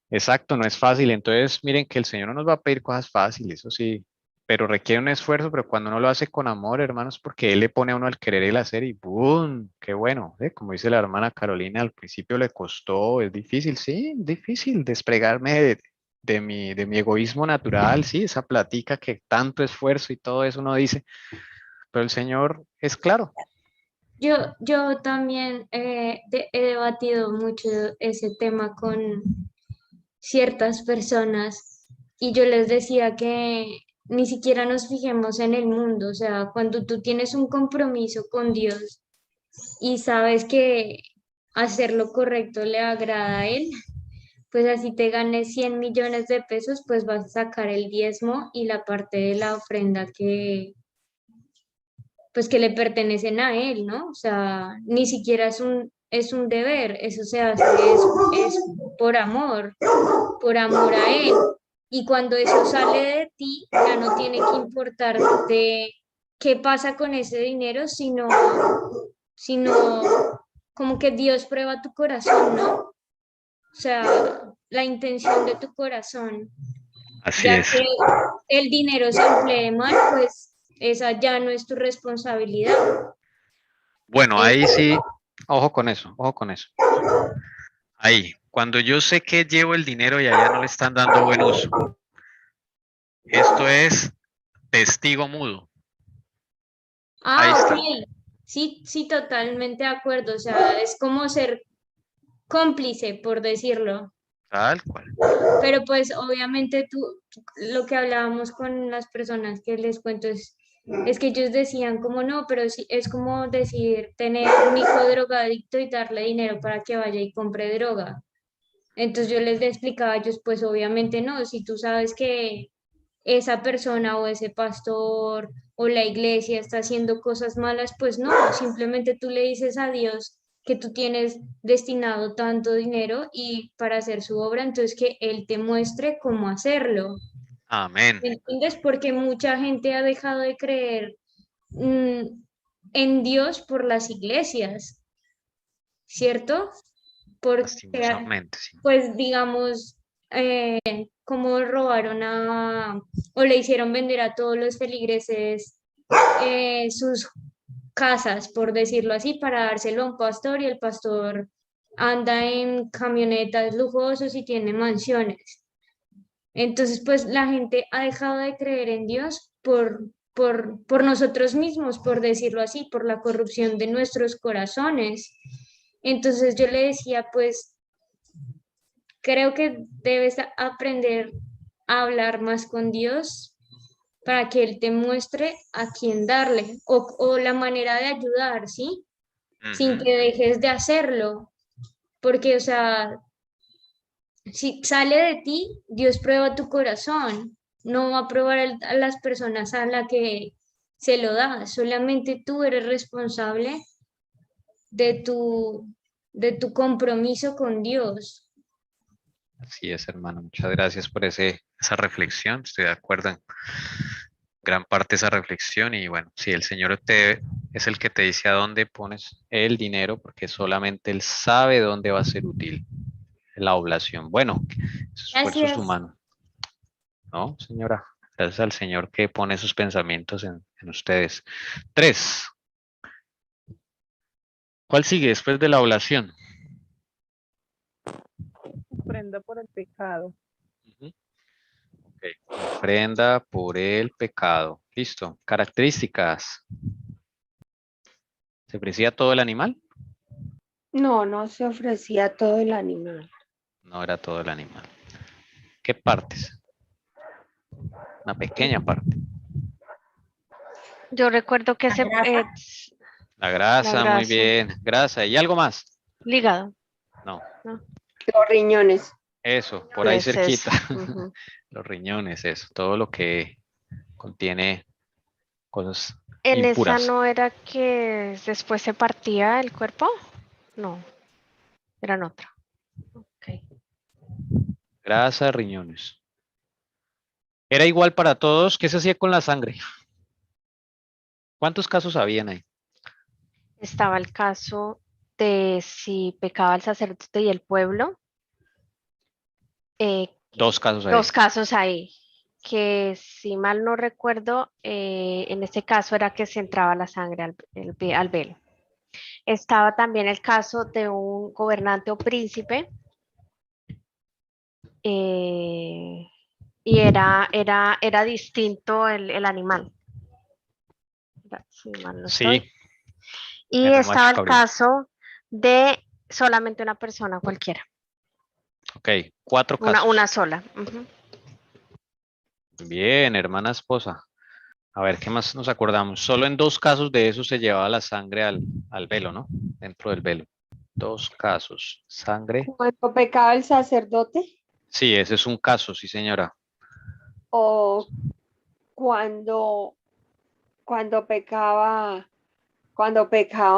exacto, no es fácil. Entonces, miren que el Señor no nos va a pedir cosas fáciles, eso sí, pero requiere un esfuerzo, pero cuando uno lo hace con amor, hermanos, porque Él le pone a uno al querer el hacer y ¡boom! ¡Qué bueno! Como dice la hermana Carolina, al principio le costó, es difícil, sí, difícil despregarme de mi egoísmo natural, sí, esa platica que tanto esfuerzo y todo eso uno dice, pero el Señor es claro. Yo también he debatido mucho ese tema con ciertas personas y yo les decía que ni siquiera nos fijemos en el mundo, o sea, cuando tú tienes un compromiso con Dios y sabes que hacer lo correcto le agrada a Él, pues así te ganes 100 millones de pesos, pues vas a sacar el diezmo y la parte de la ofrenda que pues que le pertenecen a él, ¿no? O sea, ni siquiera es un deber, eso se hace es por amor a él. Y cuando eso sale de ti, ya no tiene que importarte qué pasa con ese dinero, sino como que Dios prueba tu corazón, ¿no? O sea, la intención de tu corazón, Así ya es. que el dinero se emplee mal, pues esa ya no es tu responsabilidad. Bueno, En- ahí sí, ojo con eso, ojo con eso. Ahí, cuando yo sé que llevo el dinero y allá no le están dando buen uso, esto es testigo mudo. Ahí Ah, ok. está, Sí, sí, totalmente de acuerdo. O sea, es como ser cómplice, por decirlo. tal cual. Pero pues obviamente lo que hablábamos con las personas que les cuento es que ellos decían como no, pero sí, es como decir tener un hijo drogadicto y darle dinero para que vaya y compre droga. Entonces yo les explicaba a ellos, pues obviamente no, si tú sabes que esa persona o ese pastor o la iglesia está haciendo cosas malas, pues no, simplemente tú le dices a Dios que tú tienes destinado tanto dinero y para hacer su obra, entonces que Él te muestre cómo hacerlo. Amén. ¿Me entiendes? Porque mucha gente ha dejado de creer en Dios por las iglesias, ¿cierto? Porque, Lastimosamente, sí. pues digamos, como robaron o le hicieron vender a todos los feligreses sus casas, por decirlo así, para dárselo a un pastor y el pastor anda en camionetas lujosos y tiene mansiones. Entonces, pues la gente ha dejado de creer en Dios por nosotros mismos, por decirlo así, por la corrupción de nuestros corazones. Entonces yo le decía, pues creo que debes aprender a hablar más con Dios para que Él te muestre a quién darle o la manera de ayudar, ¿sí? Sin Ujú. que dejes de hacerlo, porque, o sea, si sale de ti, Dios prueba tu corazón, no va a probar a las personas a las que se lo da, solamente tú eres responsable de tu compromiso con Dios. Así es, hermano. Muchas gracias por esa reflexión. Estoy de acuerdo en gran parte de esa reflexión. Y bueno, si el Señor es el que te dice a dónde pones el dinero, porque solamente Él sabe dónde va a ser útil la oblación. Bueno, esfuerzos Gracias. humanos. ¿No, señora? Gracias al Señor que pone sus pensamientos en ustedes. 3. ¿Cuál sigue después de la oblación? Ofrenda por el pecado. Ujú. Ok. Ofrenda por el pecado. Listo. Características. ¿Se ofrecía todo el animal? No, no se ofrecía todo el animal. No era todo el animal. ¿Qué partes? Una pequeña parte. Yo recuerdo que La grasa. La la grasa, muy grasa, bien. Grasa. ¿Y algo más? el hígado, No. ¿no? Los riñones. Eso, por ahí Es cerquita. ujú. Los riñones, eso. Todo lo que contiene cosas En esa impuras. no era que después se partía el cuerpo, no, eran otra. Okay. Grasa, riñones. ¿Era igual para todos? ¿Qué se hacía con la sangre? ¿Cuántos casos habían ahí? Estaba el caso de si pecaba el sacerdote y el pueblo, eh, Dos casos ahí. dos casos ahí, que si mal no recuerdo, en este caso era que se entraba la sangre al velo. Estaba también el caso de un gobernante o príncipe, y era distinto el animal, si mal no estoy. Sí, Y era un macho estaba el cabrío. caso de solamente una persona cualquiera, Ok, 4 una casos. sola. Ujú. Bien, hermana esposa. A ver, ¿qué más nos acordamos? Solo en 2 casos de eso se llevaba la sangre al velo, ¿no? Dentro del velo. 2 casos. Sangre. Cuando pecaba el sacerdote Sí, ese es un caso, sí, señora. o cuando pecaba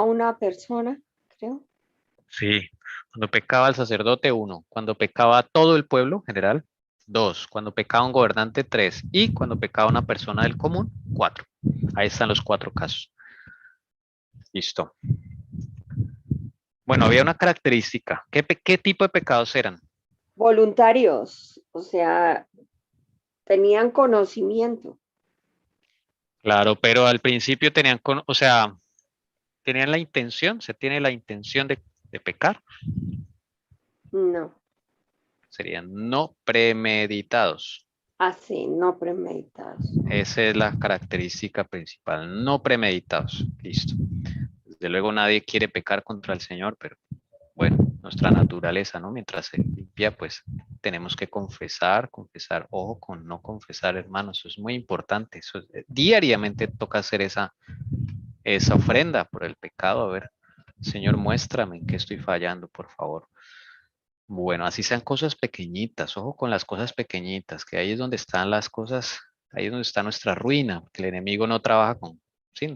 una persona, creo. Sí. Cuando pecaba el sacerdote, 1. Cuando pecaba todo el pueblo general, 2. Cuando pecaba un gobernante, 3. Y cuando pecaba una persona del común, 4. Ahí están los 4 casos. Listo. Bueno, había una característica. ¿Qué tipo de pecados eran? Voluntarios, o sea, tenían conocimiento. Claro, pero al principio tenían, o sea, tenían la intención, se tiene la intención de pecar, No, serían no premeditados. así, no premeditados. Esa es la característica principal, no premeditados. Listo. Desde luego nadie quiere pecar contra el Señor, pero bueno, nuestra naturaleza, ¿no? Mientras se limpia, pues tenemos que confesar, ojo con no confesar, hermanos, eso es muy importante. Diariamente toca hacer esa ofrenda por el pecado. A ver, Señor, muéstrame en qué estoy fallando, por favor. Bueno, así sean cosas pequeñitas, ojo con las cosas pequeñitas, que ahí es donde están las cosas, ahí es donde está nuestra ruina, que el enemigo no trabaja con, sí,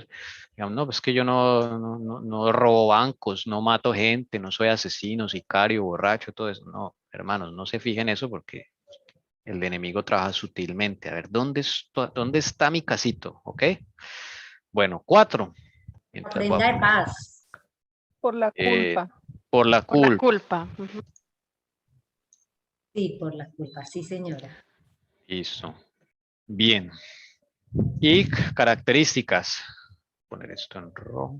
digamos, no, pues que yo no robo bancos, no mato gente, no soy asesino, sicario, borracho, todo eso. No, hermanos, no se fijen en eso porque el enemigo trabaja sutilmente. A ver, ¿dónde está mi casito? ¿Ok? Bueno, 4. Mientras voy a Prenda de poner, paz. Por la eh, culpa. por la Por la culpa. culpa. Ujú. Sí, por la culpa, sí, señora. Listo. Bien. Y características. Poner esto en rojo.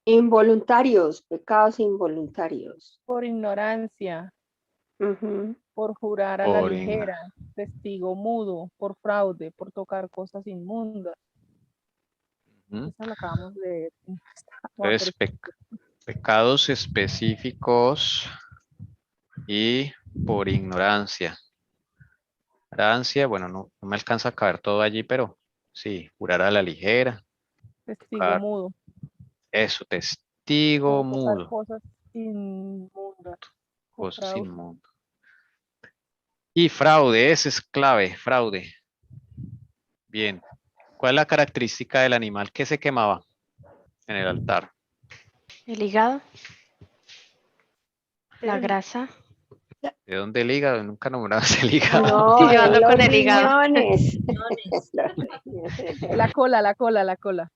Involuntarios, pecados involuntarios. Por ignorancia. Ujú. Por jurar a la Por ign- ligera. Testigo mudo. Por fraude. Por tocar cosas inmundas. Ujú. Esa la acabamos de ver. Entonces, pecados específicos y por ignorancia. Ignorancia, bueno, no me alcanza a caber todo allí, pero sí, jurar a la ligera. Testigo Tocar, mudo. eso, testigo Por tocar mudo. cosas inmundas. Por Cosas fraude. inmundas. Y fraude, ese es clave, fraude. Bien. ¿Cuál es la característica del animal que se quemaba en el altar? El hígado, la El- grasa. ¿De dónde el hígado? Nunca nombramos el hígado. No, Sí, yo ando en los con el hígado. riñones. Riñones. La cola, la cola, la cola.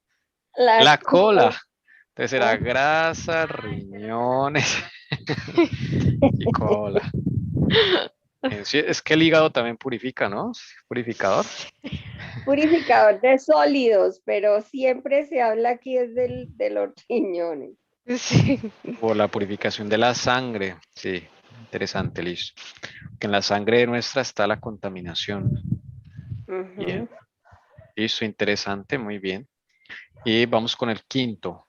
La cola. cola. Entonces era grasa, riñones y cola. Sí, es que el hígado también purifica, ¿no? Es purificador. Purificador de sólidos, pero siempre se habla aquí es de los riñones. Sí. O la purificación de la sangre. Sí, interesante, listo. Que en la sangre nuestra está la contaminación. Bien. Ujú. Listo, interesante, muy bien. Y vamos con el quinto.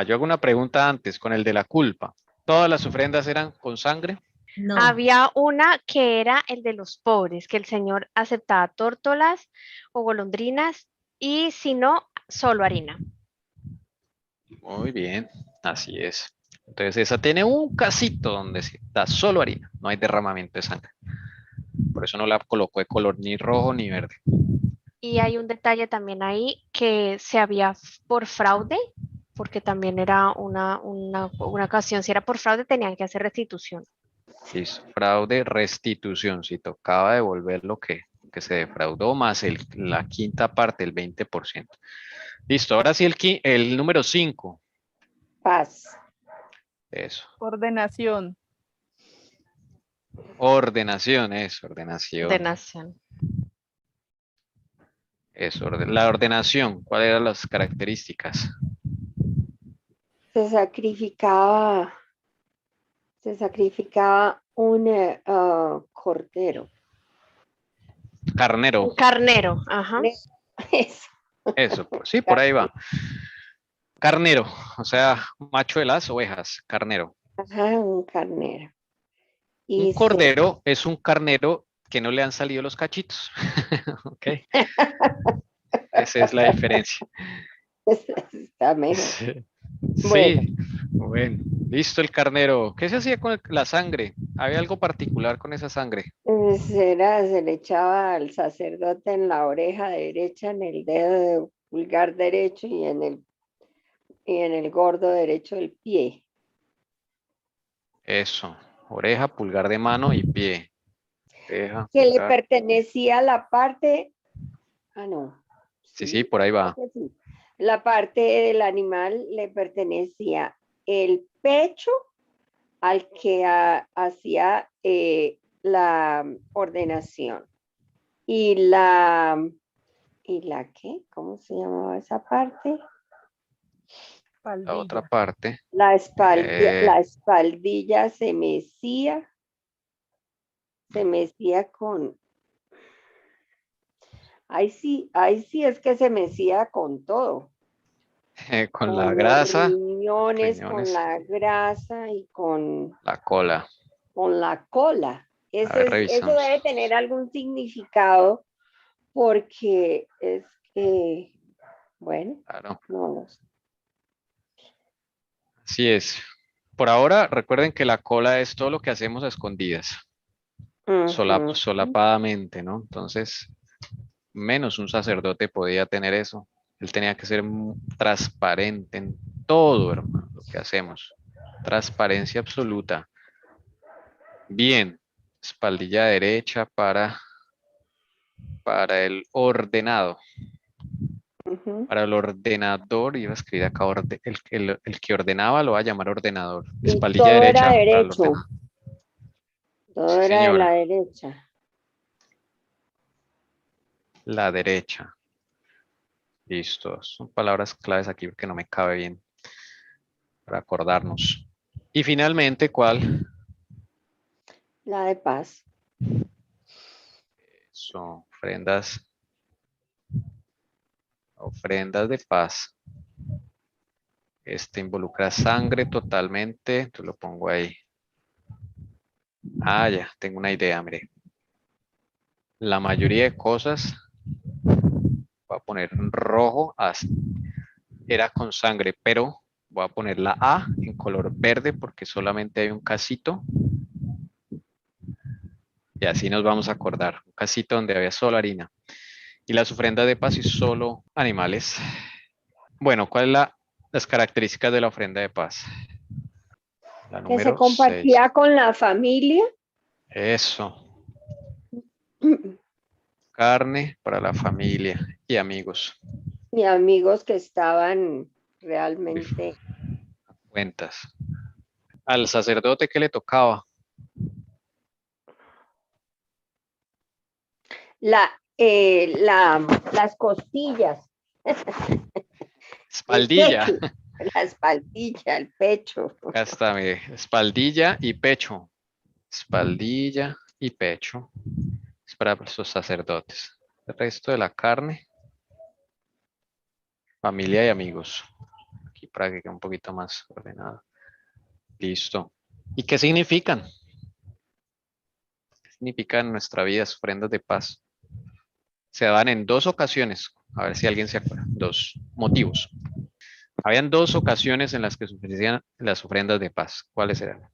Yo hago una pregunta antes, con el de la culpa. ¿Todas las ofrendas eran con sangre? No, Había una que era el de los pobres, que el Señor aceptaba tórtolas o golondrinas y si no, solo harina. Muy bien, así es. Entonces esa tiene un casito donde se da solo harina, no hay derramamiento de sangre. Por eso no la colocó de color ni rojo ni verde. Y hay un detalle también ahí que se había por fraude, porque también era una ocasión, si era por fraude tenían que hacer restitución. Listo. Fraude, restitución. Si tocaba devolver lo que se defraudó más la quinta parte, el 20%. Listo, ahora sí el número 5. Paz. Eso. Ordenación. Ordenación, eso, ordenación. Ordenación. Eso, la ordenación, ¿cuáles eran las características? Se sacrificaba un cordero. Carnero, Un carnero, ajá. Eso. eso, sí, por ahí va. Carnero, o sea, macho de las ovejas, carnero. Ajá, un carnero. Un Y cordero es un carnero que no le han salido los cachitos. Ok, esa es la diferencia. está mejor. Sí, Bueno, sí, bueno, listo el carnero. ¿Qué se hacía con la sangre? ¿Había algo particular con esa sangre? se le echaba al sacerdote en la oreja derecha, en el dedo pulgar derecho y en el gordo derecho del pie. Eso, oreja, pulgar de mano y pie. Oreja, Que le pulgar. pertenecía a la parte, no, Sí, por ahí creo va. que sí. La parte del animal le pertenecía el pecho al que hacía la ordenación y la ¿qué? ¿Cómo se llamaba esa parte? La otra Espaldilla. parte. La Eh, espaldilla se mecía con, ahí sí es que se mecía con todo, con la con los grasa, riñones, con riñones, la grasa y la cola. con la cola. A ver, Eso revisamos. debe tener algún significado porque es que, bueno, Claro, no lo sé. así es. Por ahora, recuerden que la cola es todo lo que hacemos a escondidas, Ujú. solapadamente, ¿no? Entonces, menos un sacerdote podía tener eso. Él tenía que ser transparente en todo, hermano, lo que hacemos. Transparencia absoluta. Bien, espaldilla derecha para el ordenado. Ujú. Para el ordenador, iba a escribir acá, el que ordenaba lo va a llamar ordenador. Y Espaldilla todo era derecha para el derecho, ordenador. todo Sí, era de la señora. derecha. La derecha. Listo. Son palabras claves aquí porque no me cabe bien para acordarnos. Y finalmente, ¿cuál? La de paz. Son ofrendas. Ofrendas de paz. Este involucra sangre totalmente. Entonces lo pongo ahí. Ah, ya, tengo una idea, mire. La mayoría de cosas, voy a poner en rojo, era con sangre, pero voy a poner la A en color verde porque solamente hay un casito. Y así nos vamos a acordar. Un casito donde había solo harina. Y las ofrendas de paz y solo animales. Bueno, ¿cuáles son las características de la ofrenda de paz? La Que se número 6. compartía con la familia. Eso. Carne para la familia y amigos. Y amigos que estaban realmente. Cuentas. Al sacerdote que le tocaba. Las costillas, el Espaldilla. pecho, la espaldilla, el pecho. Acá está, mire. Espaldilla y pecho. Espaldilla y pecho. Es para los sacerdotes. El resto de la carne. Familia y amigos. Aquí para que quede un poquito más ordenado. Listo. ¿Y qué significan? ¿Qué significan en nuestra vida las ofrendas de paz? Se dan en 2 ocasiones. A ver si alguien se acuerda. 2 motivos. Habían 2 ocasiones en las que se ofrecían las ofrendas de paz. ¿Cuáles eran?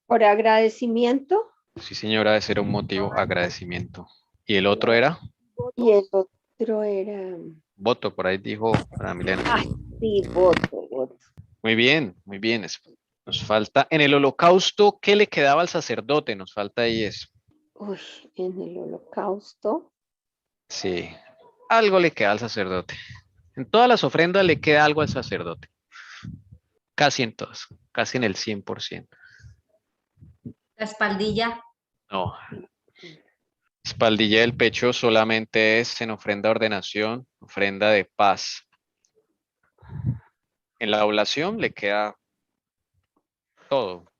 Por agradecimiento. Sí, señora, ese era un motivo, agradecimiento. ¿Y el otro era? Y el otro era. Voto, por ahí dijo Ana Milena. Ay, sí, voto. Muy bien, muy bien. Nos falta, en el holocausto, ¿qué le quedaba al sacerdote? Nos falta ahí eso. Uy, en el holocausto. Sí, algo le queda al sacerdote. En todas las ofrendas le queda algo al sacerdote. Casi en todas, casi en el 100%. La espaldilla. No, espaldilla del pecho solamente es en ofrenda de ordenación, ofrenda de paz. En la oblación le queda todo.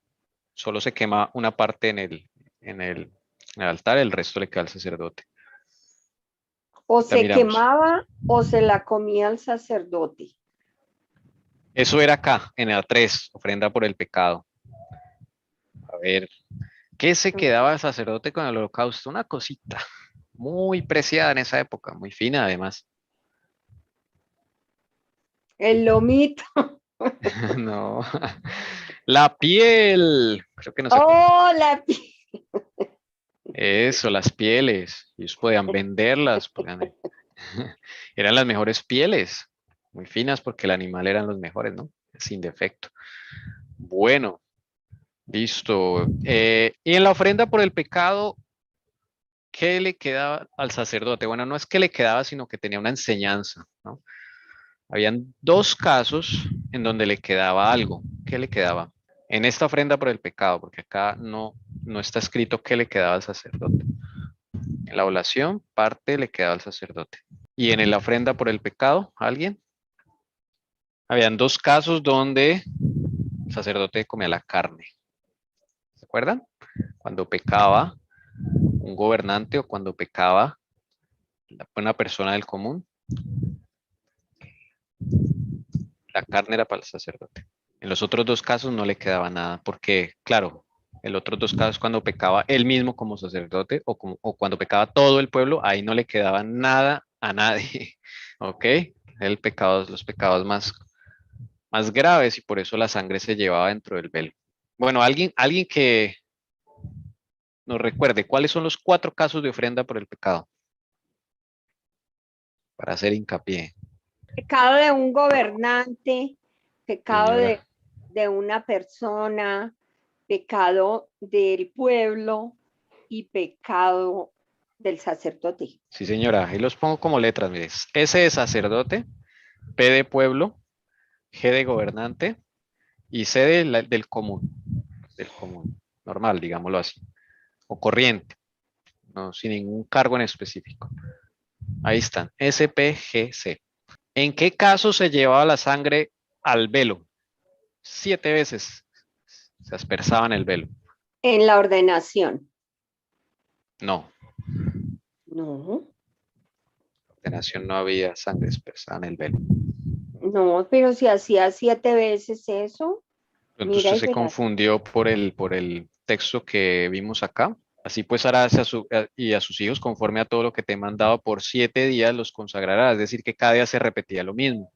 Solo se quema una parte en el altar, el resto le queda al sacerdote. O Ahorita se miramos. quemaba o se la comía el sacerdote. Eso era acá, en el 3, ofrenda por el pecado. A ver, ¿qué se quedaba el sacerdote con el holocausto? Una cosita muy preciada en esa época, muy fina además. El lomito. No. La piel. Creo que no se acuerdan. Oh, la Eso, las pieles. Ellos podían venderlas. Eran las mejores pieles. Muy finas porque el animal eran los mejores, ¿no? Sin defecto. Bueno, listo. Y en la ofrenda por el pecado, ¿qué le quedaba al sacerdote? Bueno, no es que le quedaba, sino que tenía una enseñanza, ¿no? Habían 2 casos en donde le quedaba algo. ¿Qué le quedaba? En esta ofrenda por el pecado, porque acá no está escrito qué le quedaba al sacerdote. En la oblación, parte le quedaba al sacerdote. Y en la ofrenda por el pecado, ¿alguien? Habían 2 casos donde el sacerdote comía la carne. ¿Se acuerdan? Cuando pecaba un gobernante o cuando pecaba una persona del común, la carne era para el sacerdote. En los otros 2 casos no le quedaba nada, porque, claro, en los otros 2 casos cuando pecaba él mismo como sacerdote o cuando pecaba todo el pueblo, ahí no le quedaba nada a nadie, ¿ok? Los pecados más graves y por eso la sangre se llevaba dentro del velo. Bueno, alguien que nos recuerde, ¿cuáles son los 4 casos de ofrenda por el pecado? Para hacer hincapié. pecado de un gobernante, pecado Señora. de una persona, pecado del pueblo y pecado del sacerdote. Sí, señora, ahí los pongo como letras, mire. S de sacerdote, P de pueblo, G de gobernante y C del común, normal, digámoslo así, o corriente, no, sin ningún cargo en específico. Ahí están, SPGC. ¿En qué caso se llevaba la sangre al velo? 7 veces se aspersaba en el velo. En la ordenación. No, No, en la ordenación no había sangre aspersada en el velo. no, pero si hacía 7 veces eso, Entonces mira usted y se verás. confundió por el texto que vimos acá. Así pues harás y a sus hijos conforme a todo lo que te he mandado por 7 días los consagrarás. Es decir, que cada día se repetía lo mismo.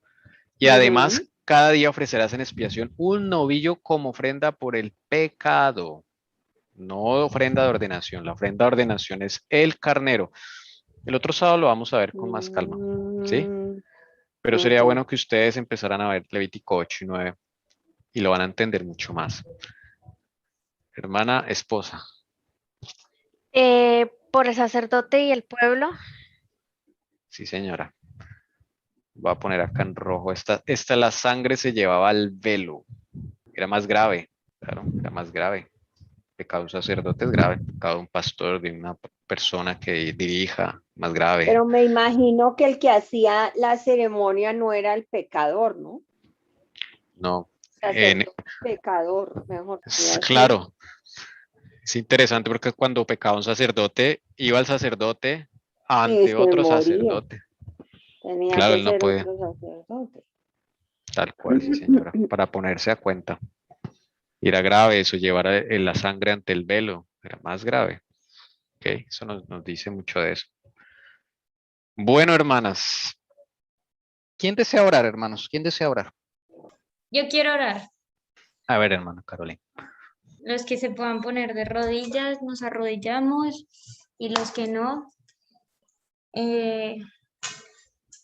Y además, Ujú. cada día ofrecerás en expiación un novillo como ofrenda por el pecado. No ofrenda de ordenación. La ofrenda de ordenación es el carnero. El otro sábado lo vamos a ver con más calma, ¿sí? Mm, Pero sería ujú. bueno que ustedes empezaran a ver Levítico 8 y 9 y lo van a entender mucho más. Hermana, esposa. Por el sacerdote y el pueblo. Sí, señora. Voy a poner acá en rojo. Esta la sangre se llevaba al velo. Era más grave. Claro, era más grave. Pecado de un sacerdote es grave. Pecado de un pastor, de una persona que dirija, más grave. Pero me imagino que el que hacía la ceremonia no era el pecador, ¿no? No. Sacerdote pecador, mejor. Claro. Es interesante porque cuando pecaba un sacerdote, iba el sacerdote Y ante se otro moría. sacerdote. Tenía Claro, que él no ser podía. otro sacerdote. Tal cual, sí, señora. Para ponerse a cuenta. Y era grave eso, llevar la sangre ante el velo. Era más grave. Ok, eso nos dice mucho de eso. Bueno, hermanas. ¿Quién desea orar, hermanos? ¿Quién desea orar? Yo quiero orar. A ver, hermano Carolina. Los que se puedan poner de rodillas, nos arrodillamos y los que no, eh,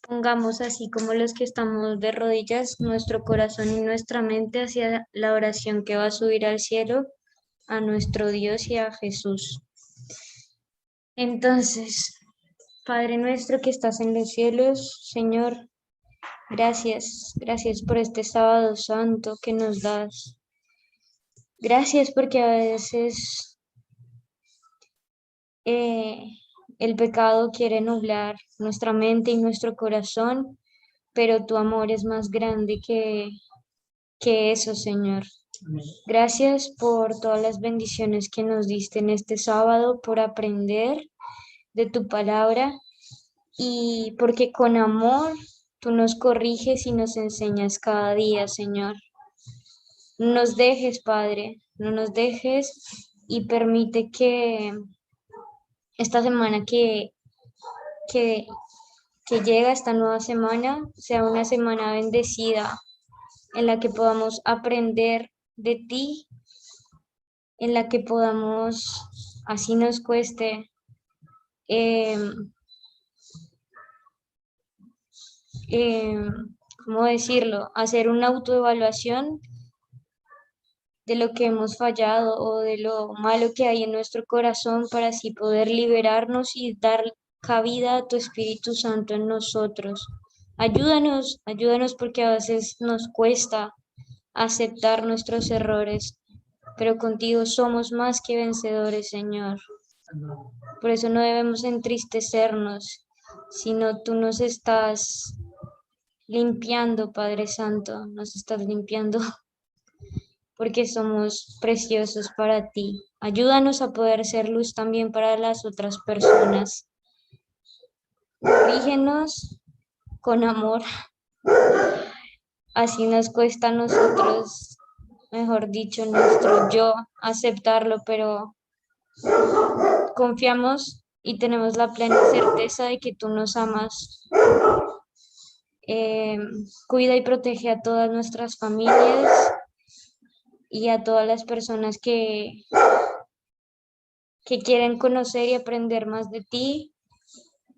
pongamos así como los que estamos de rodillas, nuestro corazón y nuestra mente hacia la oración que va a subir al cielo, a nuestro Dios y a Jesús. Entonces, Padre nuestro que estás en los cielos, Señor, gracias por este sábado santo que nos das. Gracias porque a veces el pecado quiere nublar nuestra mente y nuestro corazón, pero tu amor es más grande que eso, Señor. Gracias por todas las bendiciones que nos diste en este sábado, por aprender de tu palabra y porque con amor tú nos corriges y nos enseñas cada día, Señor. No nos dejes, Padre, no nos dejes y permite que esta semana que, que llega, esta nueva semana, sea una semana bendecida en la que podamos aprender de ti, en la que podamos, así nos cueste, ¿cómo decirlo? Hacer una autoevaluación de lo que hemos fallado o de lo malo que hay en nuestro corazón para así poder liberarnos y dar cabida a tu Espíritu Santo en nosotros. Ayúdanos porque a veces nos cuesta aceptar nuestros errores, pero contigo somos más que vencedores, Señor. Por eso no debemos entristecernos, sino tú nos estás limpiando, Padre Santo, nos estás limpiando porque somos preciosos para ti. Ayúdanos a poder ser luz también para las otras personas. Corrígenos con amor. Así nos cuesta a nosotros, mejor dicho, nuestro yo aceptarlo, pero confiamos y tenemos la plena certeza de que tú nos amas. Cuida y protege a todas nuestras familias y a todas las personas que quieren conocer y aprender más de ti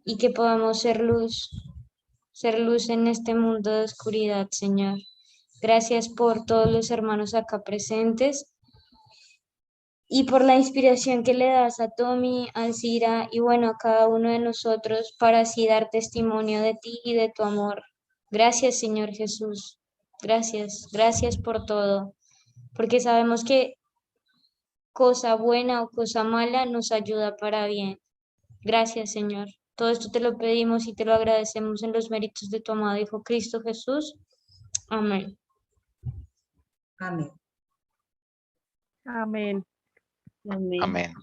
y que podamos ser luz en este mundo de oscuridad, Señor. Gracias por todos los hermanos acá presentes y por la inspiración que le das a Tommy, a Cira y bueno, a cada uno de nosotros para así dar testimonio de ti y de tu amor. Gracias, Señor Jesús. Gracias, gracias por todo, porque sabemos que cosa buena o cosa mala nos ayuda para bien. Gracias, Señor. Todo esto te lo pedimos y te lo agradecemos en los méritos de tu amado Hijo Cristo Jesús. Amén. Amén. Amén. Amén.